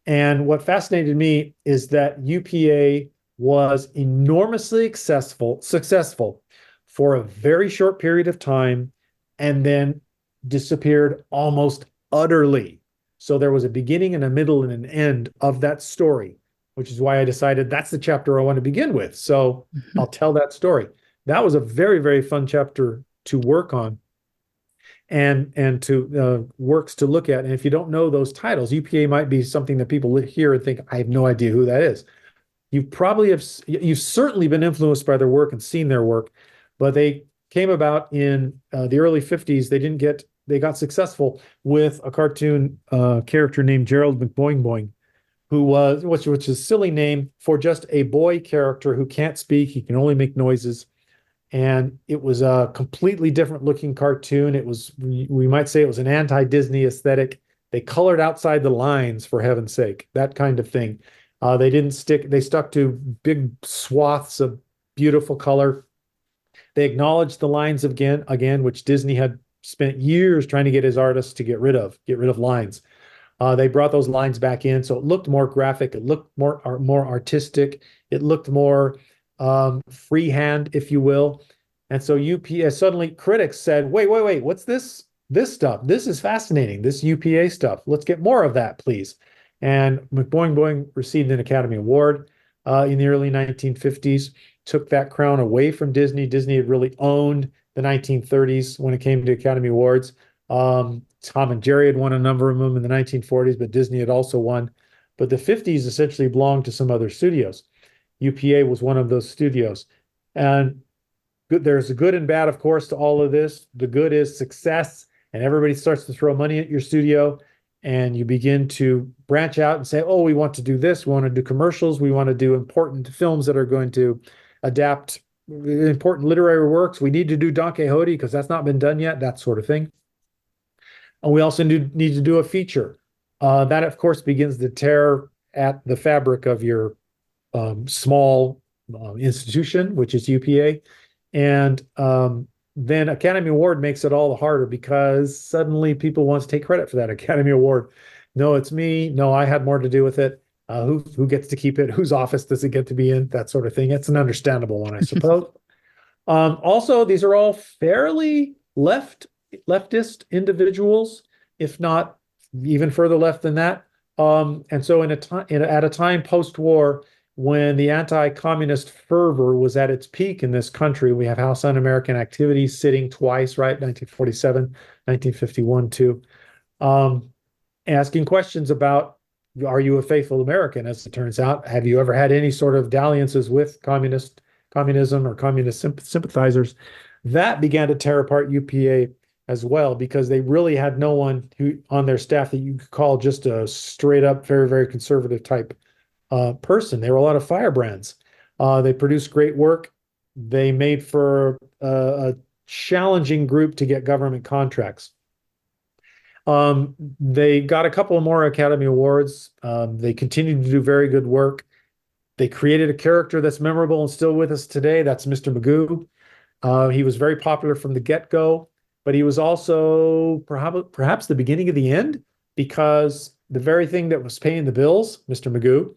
[SPEAKER 8] And what fascinated me is that UPA was enormously successful for a very short period of time, and then disappeared almost utterly. So there was a beginning and a middle and an end of that story, which is why I decided that's the chapter I want to begin with. So I'll tell that story. That was a very, very fun chapter to work on and to works to look at. And if you don't know those titles, UPA might be something that people hear and think, I have no idea who that is. You've certainly been influenced by their work and seen their work, but they came about in the early 50s. They got successful with a cartoon character named Gerald McBoing, which is a silly name for just a boy character who can't speak. He can only make noises. And it was a completely different looking cartoon. We might say it was an anti-Disney aesthetic. They colored outside the lines, for heaven's sake, that kind of thing. They stuck to big swaths of beautiful color. They acknowledged the lines again, which Disney had spent years trying to get his artists to get rid of lines. They brought those lines back in, so it looked more graphic. It looked more artistic. It looked more freehand, if you will. And so suddenly critics said, wait, what's this stuff? This is fascinating, this UPA stuff. Let's get more of that, please. And McBoing received an Academy Award in the early 1950s, took that crown away from Disney. Disney had really owned the 1930s when it came to Academy Awards. Tom and Jerry had won a number of them in the 1940s, but Disney had also won. But the 50s essentially belonged to some other studios. UPA was one of those studios. And there's a good and bad, of course, to all of this. The good is success, and everybody starts to throw money at your studio, and you begin to branch out and say, oh, we want to do this. We want to do commercials. We want to do important films that are going to adapt important literary works. We need to do Don Quixote because that's not been done yet, that sort of thing. And we also need to do a feature. That, of course, begins to tear at the fabric of your small institution, which is UPA. And then Academy Award makes it all the harder because suddenly people want to take credit for that Academy Award. No, it's me. No, I had more to do with it. Who gets to keep it? Whose office does it get to be in? That sort of thing. It's an understandable one, I suppose. Also, these are all fairly leftist individuals, if not even further left than that. And so at a time post-war, when the anti-communist fervor was at its peak in this country, we have House Un-American Activity sitting twice, right? 1947, 1951 too, asking questions about, are you a faithful American? As it turns out, have you ever had any sort of dalliances with communism or communist sympathizers? That began to tear apart UPA as well, because they really had no one who on their staff that you could call just a straight up, very, very conservative type person. They were a lot of firebrands. They produced great work. They made for a challenging group to get government contracts. They got a couple more Academy Awards. They continued to do very good work. They created a character that's memorable and still with us today. That's Mr. Magoo. He was very popular from the get-go, but he was also perhaps the beginning of the end, because the very thing that was paying the bills, Mr. Magoo,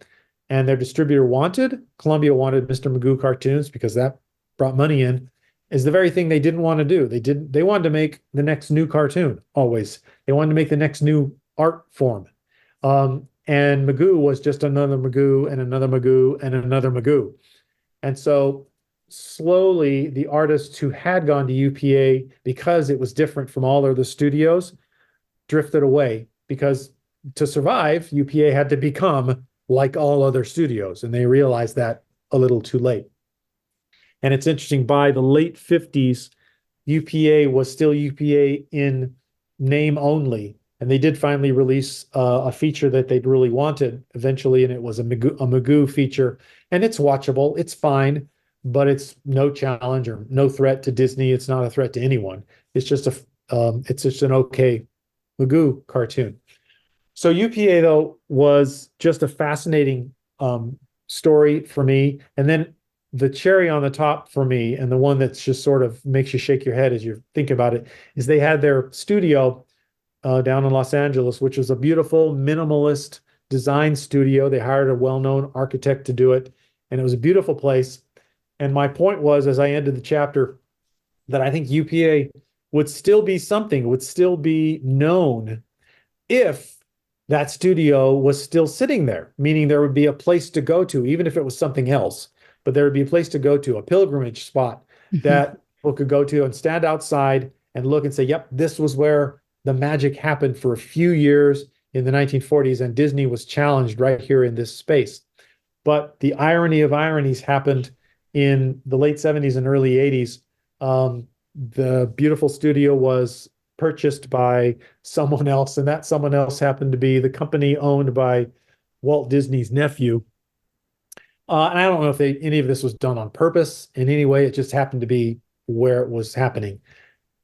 [SPEAKER 8] and their distributor wanted, Columbia wanted Mr. Magoo cartoons because that brought money in, is the very thing they didn't want to do. They wanted to make the next new cartoon, always. They wanted to make the next new art form. And Magoo was just another Magoo and another Magoo and another Magoo. And so slowly the artists who had gone to UPA, because it was different from all other studios, drifted away, because to survive, UPA had to become like all other studios, and they realized that a little too late. And it's interesting, by the late 50s, UPA was still UPA in name only, and they did finally release a feature that they'd really wanted eventually, and it was a Magoo feature, and it's watchable, it's fine, but it's no challenge or no threat to Disney. It's not a threat to anyone. It's just an okay Magoo cartoon. So UPA, though, was just a fascinating story for me. And then the cherry on the top for me, and the one that's just sort of makes you shake your head as you think about it, is they had their studio down in Los Angeles, which was a beautiful minimalist design studio. They hired a well-known architect to do it, and it was a beautiful place. And my point was, as I ended the chapter, that I think UPA would still be something, would still be known if that studio was still sitting there, meaning there would be a place to go to, even if it was something else, but there would be a place to go to, a pilgrimage spot that people could go to and stand outside and look and say, yep, this was where the magic happened for a few years in the 1940s, and Disney was challenged right here in this space. But the irony of ironies happened in the late 70s and early 80s. The beautiful studio was purchased by someone else, and that someone else happened to be the company owned by Walt Disney's nephew. And I don't know if any of this was done on purpose in any way. It just happened to be where it was happening.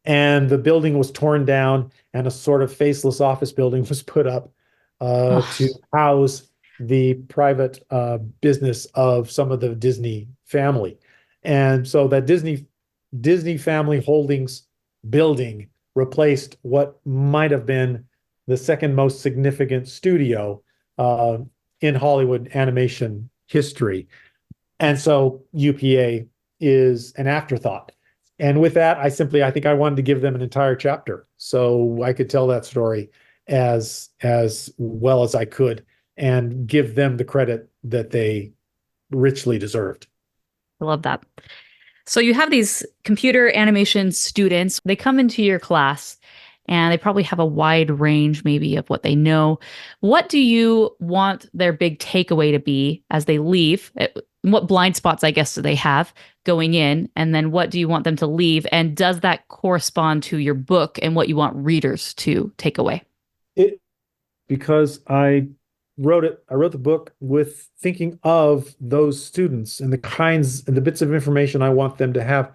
[SPEAKER 8] And the building was torn down, and a sort of faceless office building was put up to house the private business of some of the Disney family. And so that Disney Family Holdings building replaced what might have been the second most significant studio in Hollywood animation history. And so UPA is an afterthought. And with that, I think I wanted to give them an entire chapter so I could tell that story as well as I could and give them the credit that they richly deserved.
[SPEAKER 5] I love that. So you have these computer animation students. They come into your class and they probably have a wide range maybe of what they know. What do you want their big takeaway to be as they leave? What blind spots, I guess, do they have going in? And then what do you want them to leave? And does that correspond to your book and what you want readers to take away?
[SPEAKER 8] Because I wrote the book with thinking of those students and the kinds and the bits of information I want them to have.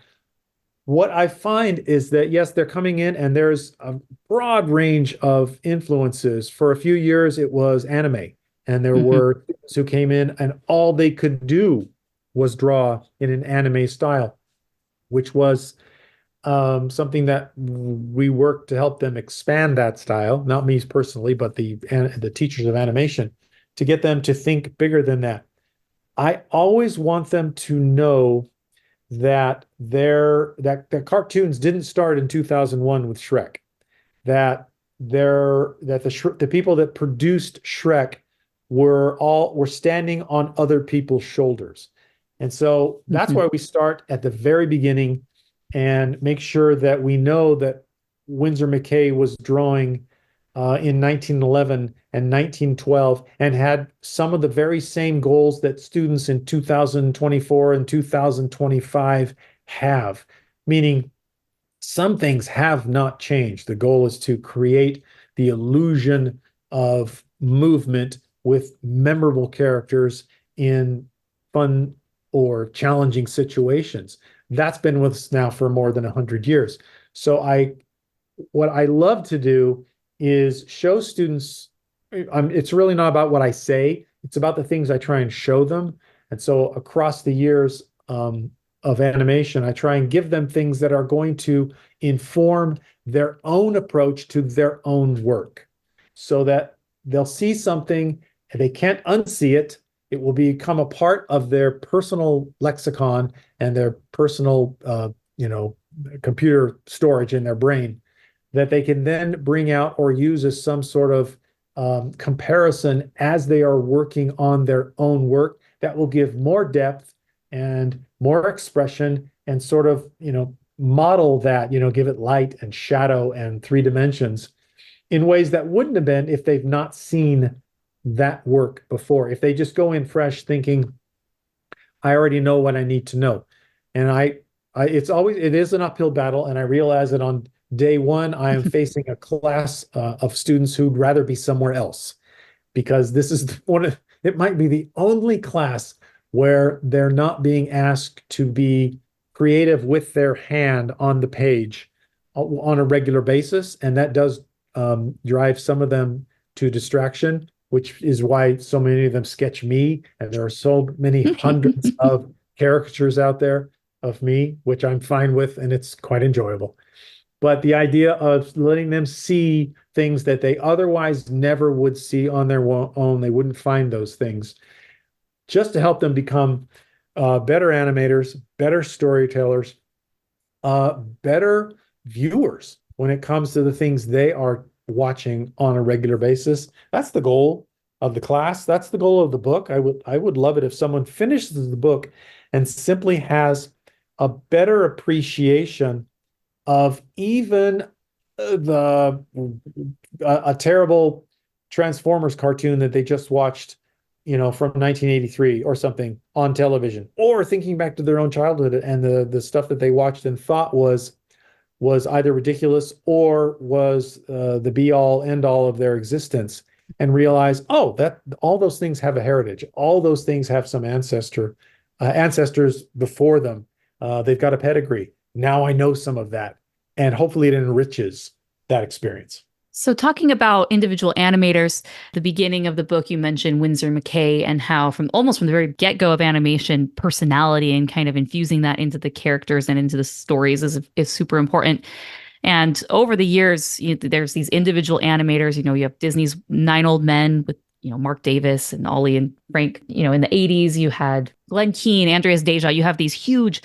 [SPEAKER 8] What I find is that, yes, they're coming in and there's a broad range of influences. For a few years, it was anime, and there were students who came in and all they could do was draw in an anime style, which was something that we worked to help them expand that style, not me personally, but the teachers of animation, to get them to think bigger than that. I always want them to know that the cartoons didn't start in 2001 with Shrek, that the people that produced Shrek were standing on other people's shoulders. And so that's why we start at the very beginning and make sure that we know that Winsor McCay was drawing in 1911 and 1912 and had some of the very same goals that students in 2024 and 2025 have, meaning some things have not changed. The goal is to create the illusion of movement with memorable characters in fun or challenging situations. That's been with us now for more than 100 years. So what I love to do is show students, it's really not about what I say, it's about the things I try and show them. And so across the years of animation, I try and give them things that are going to inform their own approach to their own work, so that they'll see something and they can't unsee it. It will become a part of their personal lexicon and their personal, computer storage in their brain, that they can then bring out or use as some sort of comparison as they are working on their own work, that will give more depth and more expression and sort of, model that, give it light and shadow and 3 dimensions in ways that wouldn't have been if they've not seen that work before. If they just go in fresh thinking, I already know what I need to know. And it is an uphill battle. And I realize that on day one, I am facing a class of students who'd rather be somewhere else, because this is it might be the only class where they're not being asked to be creative with their hand on the page on a regular basis. And that does drive some of them to distraction, which is why so many of them sketch me. And there are so many hundreds of caricatures out there of me, which I'm fine with, and it's quite enjoyable. But the idea of letting them see things that they otherwise never would see on their own, they wouldn't find those things, just to help them become better animators, better storytellers, better viewers when it comes to the things they are watching on a regular basis. That's the goal of the class. That's the goal of the book. I would love it if someone finishes the book and simply has a better appreciation of even a terrible Transformers cartoon that they just watched, from 1983 or something on television, or thinking back to their own childhood and the stuff that they watched and thought was either ridiculous or was the be all end all of their existence, and realize, that all those things have a heritage. All those things have some ancestors before them. They've got a pedigree. Now I know some of that, and hopefully it enriches that experience.
[SPEAKER 5] So talking about individual animators, the beginning of the book, you mentioned Winsor McCay and how from the very get-go of animation, personality and kind of infusing that into the characters and into the stories is super important. And over the years, there's these individual animators. You have Disney's 9 Old Men with Mark Davis and Ollie and Frank. In the 80s, you had Glenn Keane, Andreas Deja. You have these huge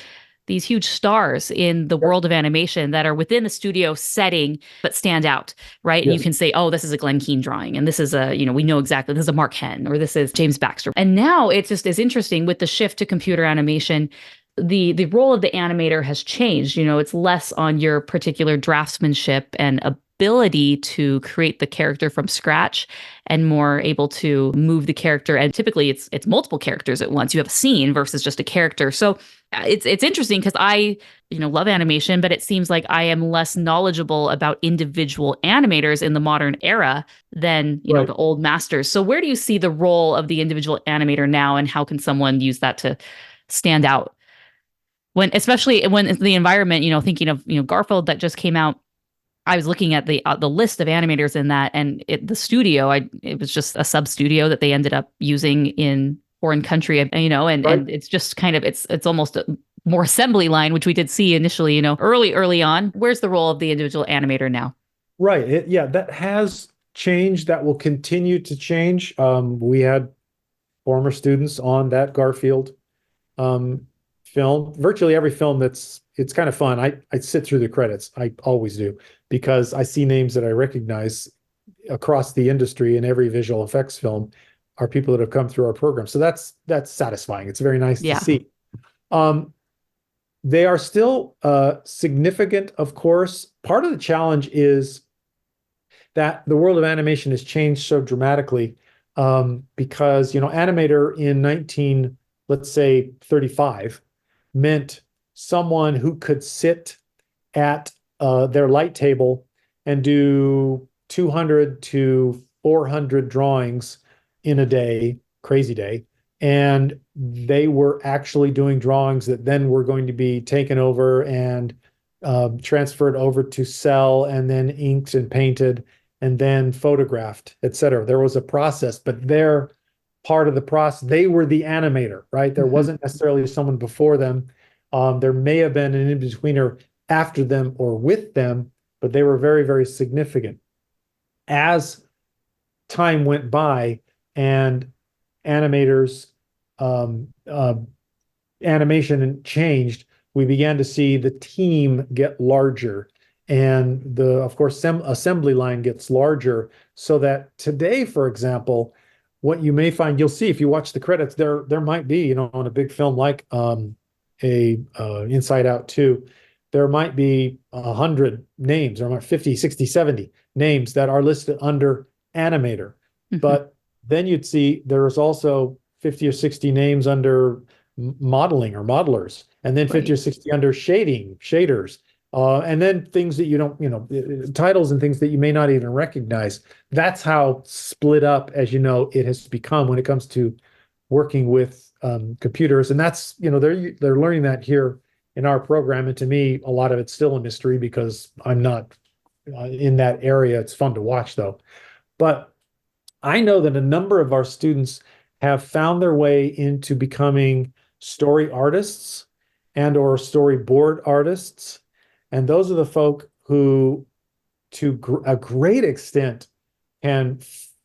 [SPEAKER 5] stars in the world of animation that are within the studio setting but stand out, right? Yes. And you can say, this is a Glenn Keane drawing, and this is we know exactly, this is a Mark Henn, or this is James Baxter. And now it's just as interesting with the shift to computer animation. the role of the animator has changed. You know, it's less on your particular draftsmanship and ability to create the character from scratch and more able to move the character. And typically it's multiple characters at once. You have a scene versus just a character. So it's interesting because I, you know, love animation, but it seems like I am less knowledgeable about individual animators in the modern era than, you know, the old masters. So where do you see the role of the individual animator now, and how can someone use that to stand out? When, especially when the environment, you know, thinking of, you know, Garfield that just came out, I was looking at the list of animators in that, and the studio, it was just a sub studio that they ended up using in foreign country, you know, and it's just kind of it's almost a more assembly line, which we did see initially, you know, early on. Where's the role of the individual animator now?
[SPEAKER 8] Right. Yeah, that has changed. That will continue to change. We had former students on that Garfield film. Virtually every film it's kind of fun. I sit through the credits. I always do, because I see names that I recognize across the industry, and every visual effects film are people that have come through our program. So that's satisfying. It's very nice to see. They are still significant, of course. Part of the challenge is that the world of animation has changed so dramatically, because, you know, animator in 19, let's say 35, meant someone who could sit at their light table and do 200 to 400 drawings in a day, crazy day. And they were actually doing drawings that then were going to be taken over and transferred over to cell, and then inked and painted, and then photographed, et cetera. There was a process, but they're part of the process. They were the animator, right? There wasn't necessarily someone before them. There may have been an in-betweener after them or with them, but they were very, very significant. As time went by and animators, animation changed, we began to see the team get larger, and of course, assembly line gets larger, so that today, for example, what you may find, you'll see if you watch the credits, there might be, you know, on a big film like Inside Out 2, there might be 100 names, or 50, 60, 70 names that are listed under animator. But then you'd see there's also 50 or 60 names under modeling or modelers, and then 50 or 60 under shaders, and then things that you don't, you know, titles and things that you may not even recognize. That's how split up, as you know, it has become when it comes to working with computers. And that's, you know, they're learning that here in our program. And to me, a lot of it's still a mystery because I'm not in that area. It's fun to watch though. But I know that a number of our students have found their way into becoming story artists and or storyboard artists. And those are the folk who, to a great extent, can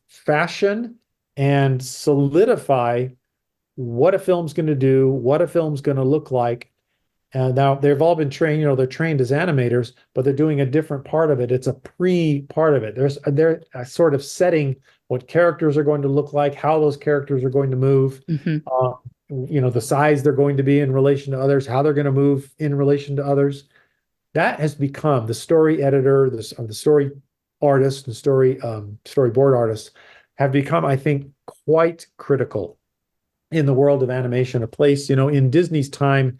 [SPEAKER 8] fashion and solidify what a film's going to do, what a film's going to look like. And now they've all been trained, you know, they're trained as animators, but they're doing a different part of it. It's a part of it. They're sort of setting what characters are going to look like, how those characters are going to move, you know, the size they're going to be in relation to others, how they're going to move in relation to others. That has become the story editor, the story artist, and storyboard artists have become, I think, quite critical in the world of animation. A place, you know, in Disney's time,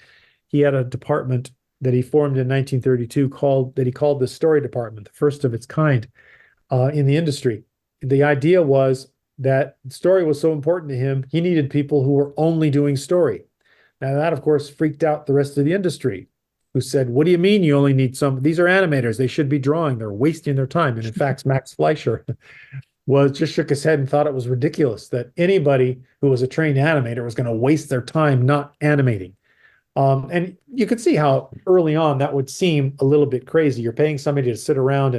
[SPEAKER 8] he had a department that he formed in 1932 called the story department, the first of its kind in the industry. The idea was that story was so important to him, he needed people who were only doing story. Now that, of course, freaked out the rest of the industry, who said, what do you mean you only need some? These are animators. They should be drawing. They're wasting their time. And in fact, Max Fleischer just shook his head and thought it was ridiculous that anybody who was a trained animator was going to waste their time not animating. And you could see how early on that would seem a little bit crazy. You're paying somebody to sit around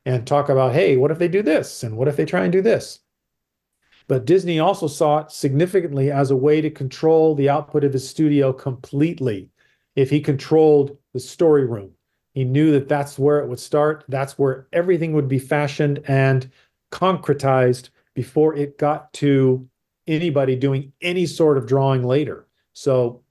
[SPEAKER 8] and talk about, hey, what if they do this? And what if they try and do this? But Disney also saw it significantly as a way to control the output of his studio completely. If he controlled the story room, he knew that that's where it would start. That's where everything would be fashioned and concretized before it got to anybody doing any sort of drawing later. So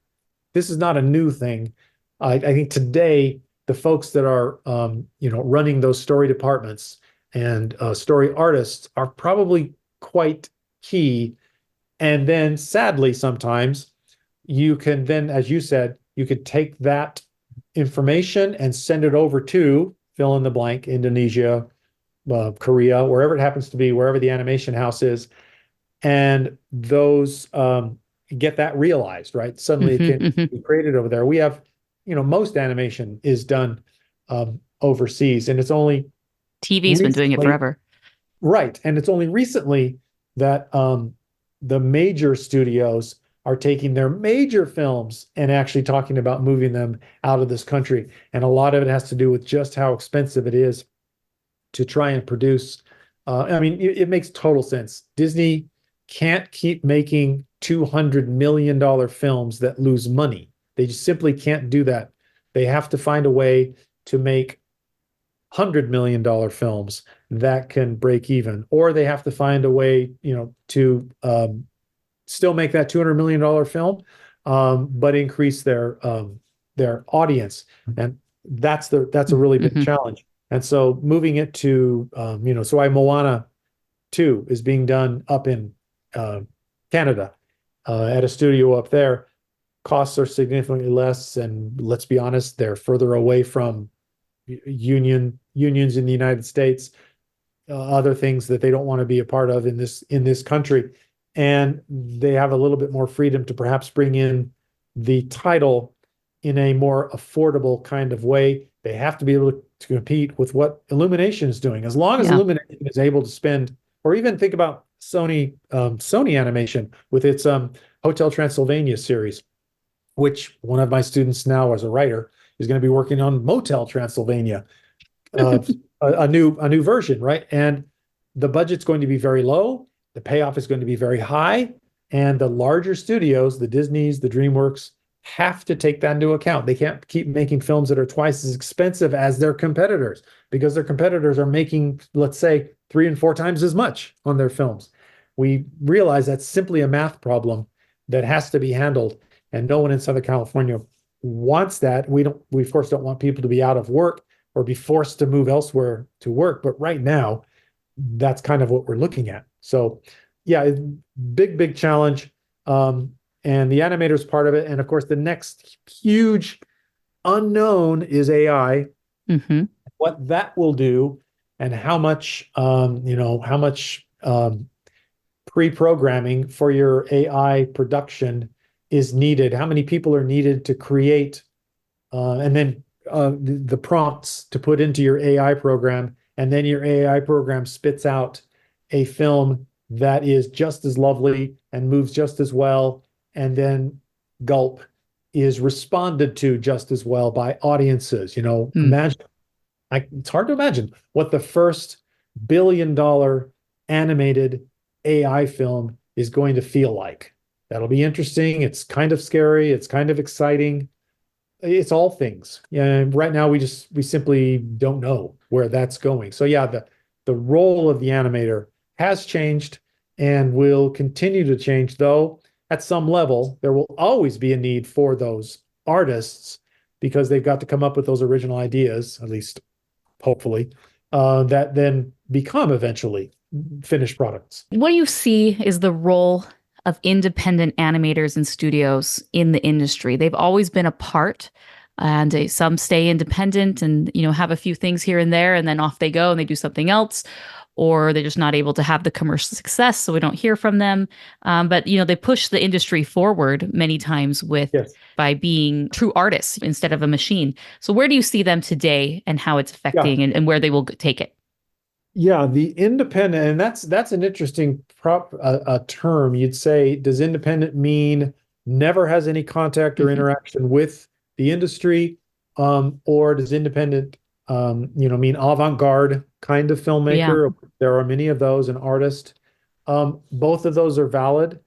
[SPEAKER 8] this is not a new thing. I think today the folks that are running those story departments and story artists are probably quite key. And then sadly, sometimes you can then, as you said, you could take that information and send it over to fill in the blank, Indonesia, Korea, wherever it happens to be, wherever the animation house is, and those get that realized, right? Suddenly it can be created over there. We have, most animation is done overseas, and it's only
[SPEAKER 5] TV's been doing it forever.
[SPEAKER 8] Right. And it's only recently that the major studios are taking their major films and actually talking about moving them out of this country. And a lot of it has to do with just how expensive it is to try and produce. It makes total sense. Disney can't keep making $200 million films that lose money. They just simply can't do that. They have to find a way to make $100 million films that can break even, or they have to find a way, to still make that $200 million film, but increase their audience. And that's a really big challenge. And so moving it to, so Moana 2 is being done up in Canada at a studio up there. Costs are significantly less, and let's be honest, they're further away from unions in the United States, other things that they don't want to be a part of in this country, and they have a little bit more freedom to perhaps bring in the title in a more affordable kind of way. They have to be able to compete with what Illumination is doing. As long as Illumination is able to spend, or even think about Sony Animation with its Hotel Transylvania series, which one of my students now as a writer is going to be working on Motel Transylvania, a new version, right? And the budget's going to be very low, the payoff is going to be very high, and the larger studios, the Disneys, the DreamWorks, have to take that into account. They can't keep making films that are twice as expensive as their competitors, because their competitors are making, let's say, 3 and 4 times as much on their films. We realize that's simply a math problem that has to be handled, and no one in Southern California wants that. We of course don't want people to be out of work or be forced to move elsewhere to work, but right now that's kind of what we're looking at. So yeah, big challenge. And the animator's part of it. And of course, the next huge unknown is AI, what that will do, and how much pre-programming for your AI production is needed, how many people are needed to create, and then the prompts to put into your AI program, and then your AI program spits out a film that is just as lovely and moves just as well, and then gulp, is responded to just as well by audiences. Imagine, it's hard to imagine what the first billion-dollar animated AI film is going to feel like. That'll be interesting. It's kind of scary. It's kind of exciting. It's all things. Yeah, right now we simply don't know where that's going. So yeah, the role of the animator has changed and will continue to change, though at some level there will always be a need for those artists, because they've got to come up with those original ideas, at least hopefully, that then become eventually finished products.
[SPEAKER 5] What do you see is the role of independent animators and studios in the industry? They've always been a part, and some stay independent and have a few things here and there, and then off they go and they do something else, or they're just not able to have the commercial success, so we don't hear from them. But they push the industry forward many times by being true artists instead of a machine. So where do you see them today, and how it's affecting and where they will take it?
[SPEAKER 8] Yeah, the independent, and that's an interesting term. You'd say, does independent mean never has any contact or interaction with the industry, or does independent mean avant-garde kind of filmmaker? Yeah. There are many of those, an artist. Both of those are valid.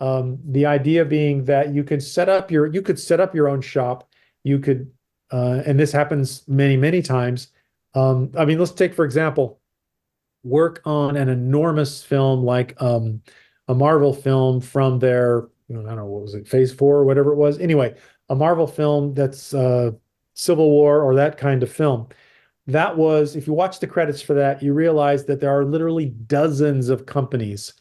[SPEAKER 8] The idea being that you could set up your own shop. You could, and this happens many times. Let's take, for example, work on an enormous film like a Marvel film from their, I don't know, what was it, Phase 4 or whatever it was. Anyway, a Marvel film that's Civil War or that kind of film. That was, if you watch the credits for that, you realize that there are literally dozens of companies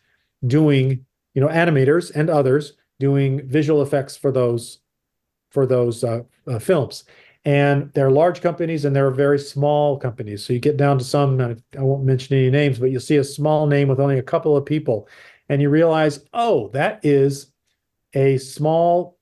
[SPEAKER 8] doing, animators and others doing visual effects for those films. And there are large companies and there are very small companies. So you get down to some, I won't mention any names, but you'll see a small name with only a couple of people. And you realize, oh, that is a small,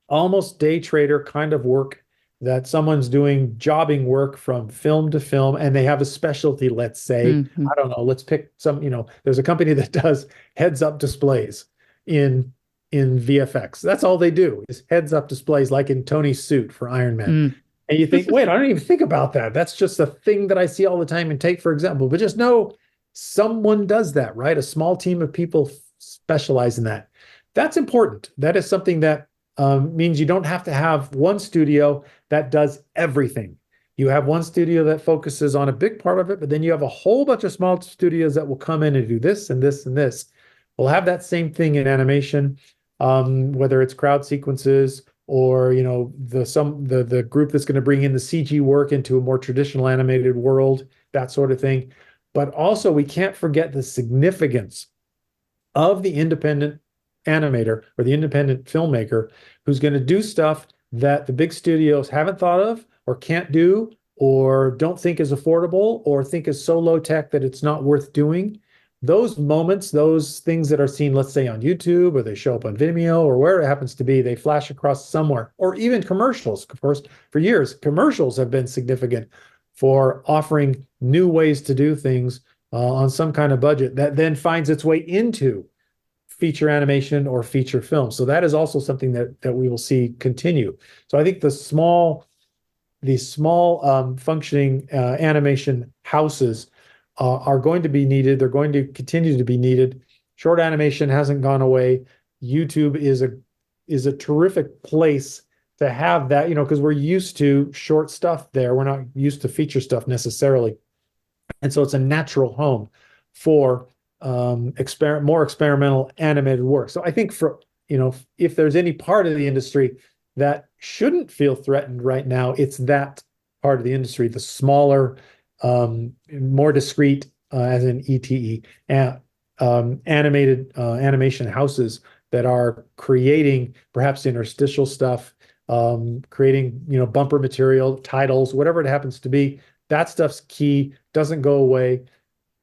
[SPEAKER 8] almost day trader kind of work that someone's doing jobbing work from film to film, and they have a specialty, let's say. I don't know, let's pick some, there's a company that does heads-up displays in VFX. That's all they do is heads-up displays, like in Tony's suit for Iron Man. And you think, wait, I don't even think about that. That's just a thing that I see all the time in tape, for example. But just know someone does that, right? A small team of people specialize in that. That's important. That is something that means you don't have to have one studio that does everything. You have one studio that focuses on a big part of it, but then you have a whole bunch of small studios that will come in and do this and this and this. We'll have that same thing in animation, whether it's crowd sequences or the group that's going to bring in the CG work into a more traditional animated world, that sort of thing. But also, we can't forget the significance of the independent animator or the independent filmmaker who's going to do stuff that the big studios haven't thought of or can't do or don't think is affordable or think is so low tech that it's not worth doing. Those moments, those things that are seen, let's say on YouTube, or they show up on Vimeo or where it happens to be, they flash across somewhere, or even commercials. Of course, for years, commercials have been significant for offering new ways to do things on some kind of budget that then finds its way into feature animation or feature film. So that is also something that we will see continue. So I think the small functioning animation houses are going to be needed. They're going to continue to be needed. Short animation hasn't gone away. YouTube is a terrific place to have that, because we're used to short stuff there. We're not used to feature stuff necessarily. And so it's a natural home for more experimental animated work. So I think if there's any part of the industry that shouldn't feel threatened right now, it's that part of the industry, the smaller, more discreet, as in ETE, animated animation houses that are creating perhaps interstitial stuff, creating bumper material, titles, whatever it happens to be. That stuff's key, doesn't go away,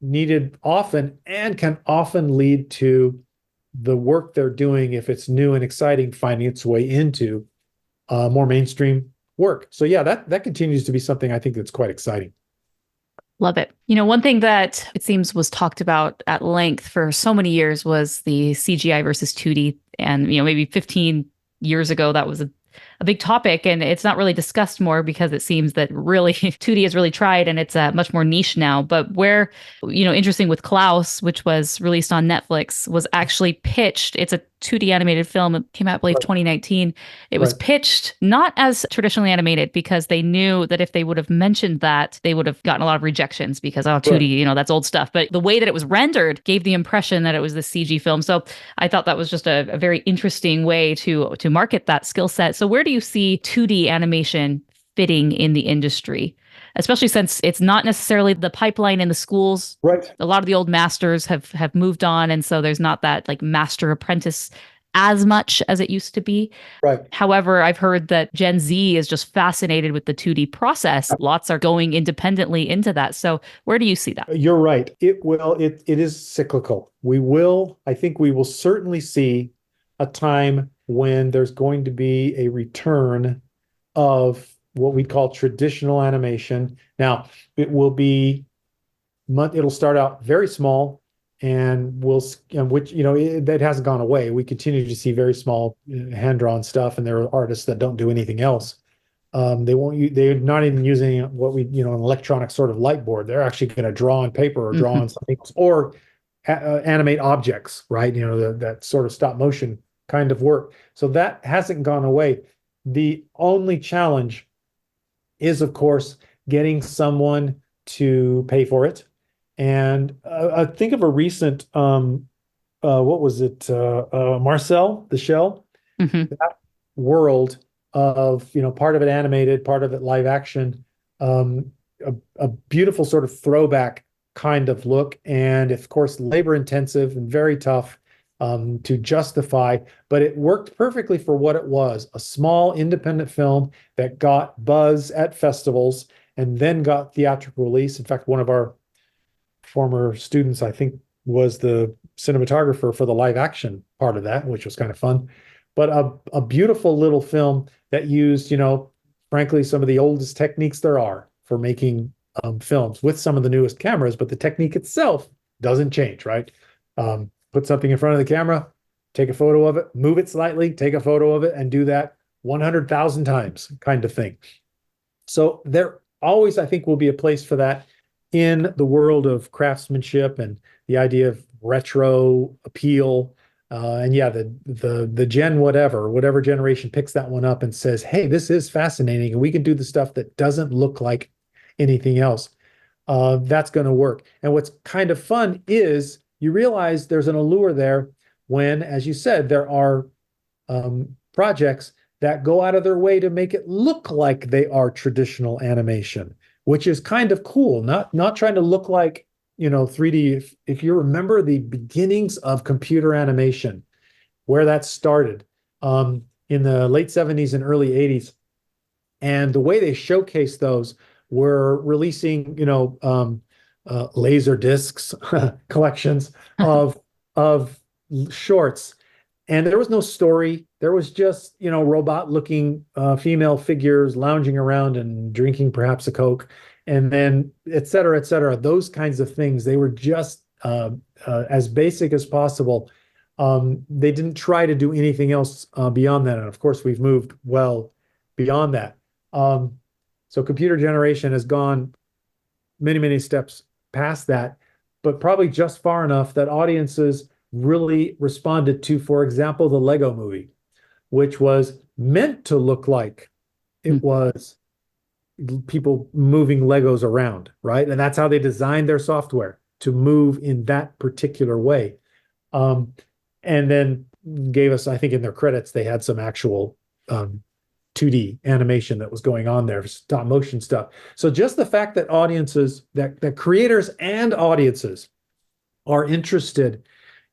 [SPEAKER 8] needed often, and can often lead to the work they're doing, if it's new and exciting, finding its way into more mainstream work. So yeah, that continues to be something I think that's quite exciting.
[SPEAKER 5] Love it. One thing that it seems was talked about at length for so many years was the CGI versus 2D. And, maybe 15 years ago, that was a big topic, and it's not really discussed more because it seems that really 2D has really tried and it's much more niche now. But where, interesting with Klaus, which was released on Netflix, was actually pitched. It's a 2D animated film. It came out, I believe, 2019. It was pitched not as traditionally animated because they knew that if they would have mentioned that, they would have gotten a lot of rejections because, 2D, that's old stuff. But the way that it was rendered gave the impression that it was the CG film. So I thought that was just a very interesting way to market that skill set. So where do you see 2D animation fitting in the industry? Especially since it's not necessarily the pipeline in the schools.
[SPEAKER 8] Right.
[SPEAKER 5] A lot of the old masters have moved on. And so there's not that like master apprentice as much as it used to be.
[SPEAKER 8] Right.
[SPEAKER 5] However, I've heard that Gen Z is just fascinated with the 2D process. Lots are going independently into that. So where do you see that?
[SPEAKER 8] You're right. It is cyclical. I think we will certainly see a time when there's going to be a return of what we call traditional animation. Now, it'll start out very small, and that hasn't gone away. We continue to see very small hand-drawn stuff, and there are artists that don't do anything else. They're not even using what an electronic sort of light board. They're actually going to draw on paper or draw on something else, or animate objects, right? That sort of stop motion kind of work. So that hasn't gone away. The only challenge is, of course, getting someone to pay for it. And I think of a recent, what was it? Marcel the Shell.
[SPEAKER 5] Mm-hmm.
[SPEAKER 8] That world of, part of it animated, part of it live action, a beautiful sort of throwback kind of look. And of course, labor intensive and very tough to justify, but it worked perfectly for what it was, a small independent film that got buzz at festivals and then got theatrical release. In fact, one of our former students, I think, was the cinematographer for the live action part of that, which was kind of fun. But a beautiful little film that used, frankly, some of the oldest techniques there are for making films with some of the newest cameras, but the technique itself doesn't change, right? Put something in front of the camera, take a photo of it, move it slightly, take a photo of it, and do that 100,000 times kind of thing. So there always, I think, will be a place for that in the world of craftsmanship and the idea of retro appeal. And yeah, the gen whatever generation picks that one up and says, hey, this is fascinating, and we can do the stuff that doesn't look like anything else. That's going to work. And what's kind of fun is you realize there's an allure there when, as you said, there are projects that go out of their way to make it look like they are traditional animation, which is kind of cool. Not trying to look like, 3D. If you remember the beginnings of computer animation, where that started in the late 70s and early 80s, and the way they showcased those were releasing, laser discs collections of shorts, and there was no story. There was just, robot looking female figures lounging around and drinking perhaps a Coke, and then et cetera, those kinds of things. They were just as basic as possible. They didn't try to do anything else beyond that. And of course, we've moved well beyond that. So computer generation has gone many, many steps past that, but probably just far enough that audiences really responded to, for example, the Lego movie, which was meant to look like it was people moving Legos around, right? And that's how they designed their software, to move in that particular way. And then gave us, I think in their credits, they had some actual 2D animation that was going on there, stop motion stuff. So just the fact that audiences, that creators and audiences are interested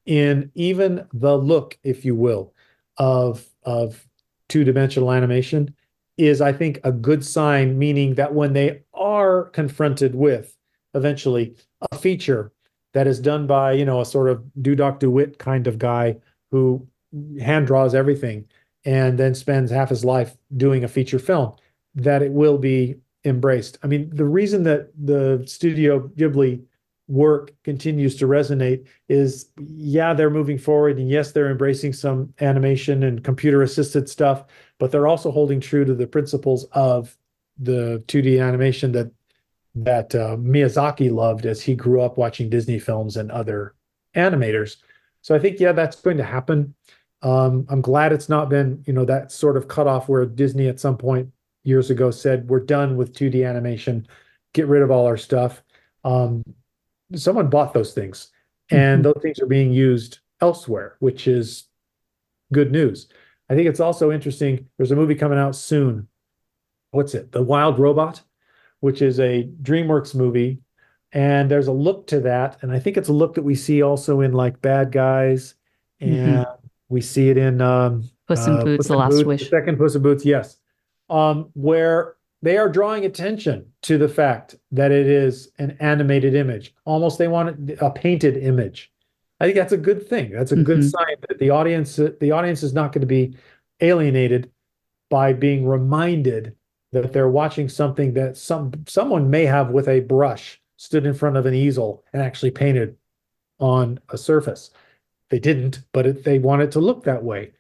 [SPEAKER 8] in even the look, if you will, of two-dimensional animation is, I think, a good sign, meaning that when they are confronted with eventually a feature that is done by, a sort of Dudok DeWitt kind of guy who hand draws everything and then spends half his life doing a feature film, that it will be embraced. I mean, the reason that the Studio Ghibli work continues to resonate is, yeah, they're moving forward, and yes, they're embracing some animation and computer assisted stuff, but they're also holding true to the principles of the 2D animation that Miyazaki loved as he grew up watching Disney films and other animators. So I think, yeah, that's going to happen. I'm glad it's not been, that sort of cutoff where Disney at some point years ago said, we're done with 2D animation, get rid of all our stuff. Someone bought those things, and those things are being used elsewhere, which is good news. I think it's also interesting. There's a movie coming out soon. What's it? The Wild Robot, which is a DreamWorks movie. And there's a look to that. And I think it's a look that we see also in like Bad Guys. And we see it in
[SPEAKER 5] Puss in Boots, The Last Wish.
[SPEAKER 8] The second Puss in Boots, yes. Where they are drawing attention to the fact that it is an animated image. Almost they want a painted image. I think that's a good thing. That's a good sign that the audience is not going to be alienated by being reminded that they're watching something that someone may have with a brush stood in front of an easel and actually painted on a surface. They didn't, but they want it to look that way.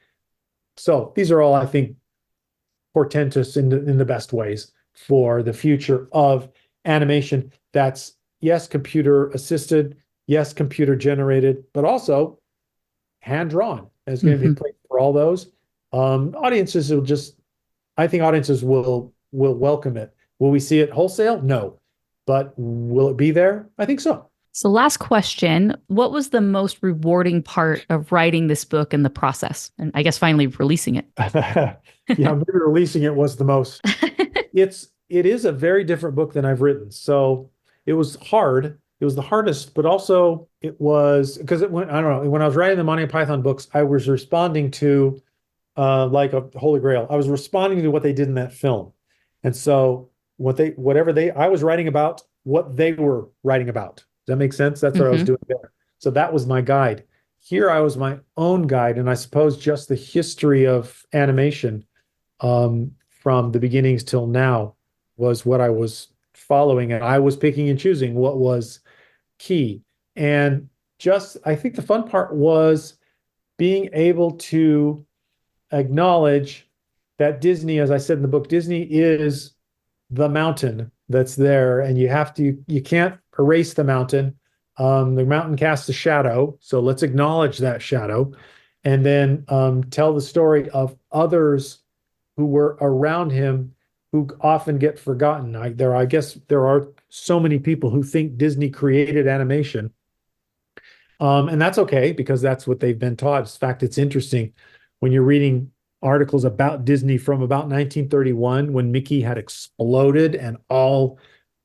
[SPEAKER 8] So these are all, I think, portentous in the best ways for the future of animation. That's, yes, computer assisted, yes, computer generated, but also hand drawn. There's going to be a place for all those. Audiences will just, I think audiences will welcome it. Will we see it wholesale? No. But will it be there? I think so.
[SPEAKER 5] So last question, what was the most rewarding part of writing this book and the process? And I guess finally releasing it.
[SPEAKER 8] Yeah, maybe releasing it was the most. It is a very different book than I've written. So it was hard. It was the hardest, but also it was because I don't know, when I was writing the Monty Python books, I was responding to like a Holy Grail. I was responding to what they did in that film. And so I was writing about what they were writing about. Does that make sense? That's what I was doing there. So that was my guide. Here I was my own guide, and I suppose just the history of animation from the beginnings till now was what I was following, and I was picking and choosing what was key. And I think the fun part was being able to acknowledge that Disney, as I said in the book, Disney is the mountain that's there, and you can't erase the mountain. The mountain casts a shadow, so let's acknowledge that shadow, and then tell the story of others who were around him who often get forgotten. I guess there are so many people who think Disney created animation, and that's okay because that's what they've been taught. In fact, it's interesting when you're reading articles about Disney from about 1931 when Mickey had exploded and all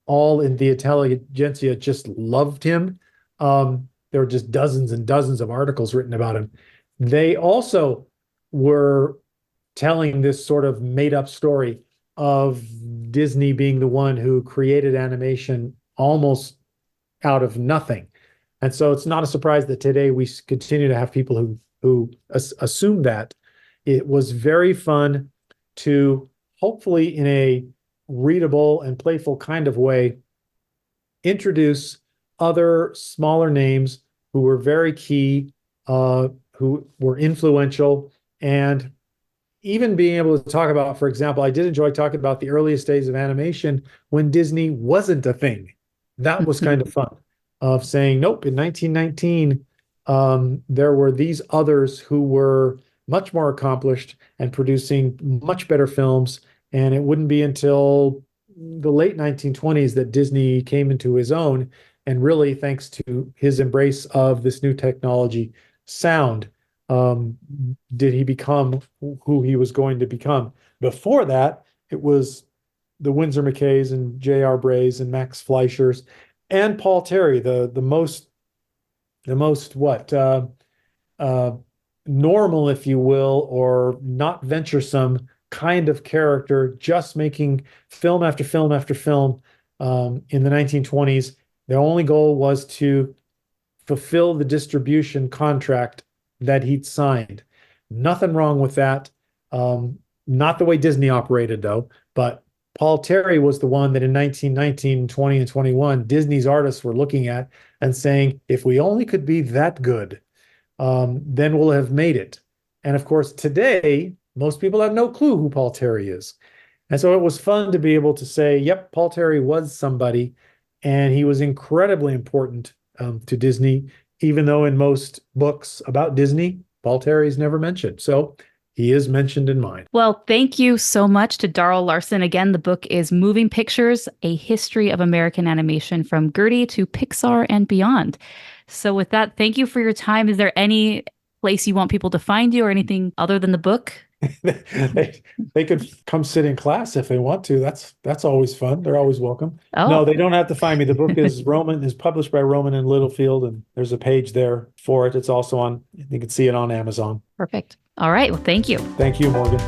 [SPEAKER 8] in the intelligentsia just loved him. There were just dozens and dozens of articles written about him. They also were telling this sort of made-up story of Disney being the one who created animation almost out of nothing. And so it's not a surprise that today we continue to have people who assume that. It was very fun to, hopefully in a readable and playful kind of way, introduce other smaller names who were very key, who were influential, and even being able to talk about, for example, I did enjoy talking about the earliest days of animation when Disney wasn't a thing. That was kind of fun, of saying, nope, in 1919, there were these others who were much more accomplished and producing much better films. And it wouldn't be until the late 1920s that Disney came into his own. And really, thanks to his embrace of this new technology, sound, did he become who he was going to become. Before that, it was the Winsor McKays and J.R. Brays and Max Fleischers and Paul Terry, the most normal, if you will, or not venturesome kind of character, just making film after film after film in the 1920s. Their only goal was to fulfill the distribution contract that he'd signed. Nothing wrong with that. Not the way Disney operated, though. But Paul Terry was the one that in 1919, 20, and 21, Disney's artists were looking at and saying, if we only could be that good, then we'll have made it. And of course, today, most people have no clue who Paul Terry is. And so it was fun to be able to say, yep, Paul Terry was somebody, and he was incredibly important to Disney, even though in most books about Disney, Paul Terry is never mentioned. So he is mentioned in mine.
[SPEAKER 5] Well, thank you so much to Darl Larsen. Again, the book is Moving Pictures, A History of American Animation from Gertie to Pixar and Beyond. So with that, thank you for your time. Is there any place you want people to find you or anything other than the book?
[SPEAKER 8] They could come sit in class if they want to. That's always fun. They're always welcome.
[SPEAKER 5] Oh.
[SPEAKER 8] No, they don't have to find me. The book is published by Roman and Littlefield, and there's a page there for it. It's also you can see it on Amazon.
[SPEAKER 5] Perfect. All right. Well, thank you.
[SPEAKER 8] Thank you, Morgan.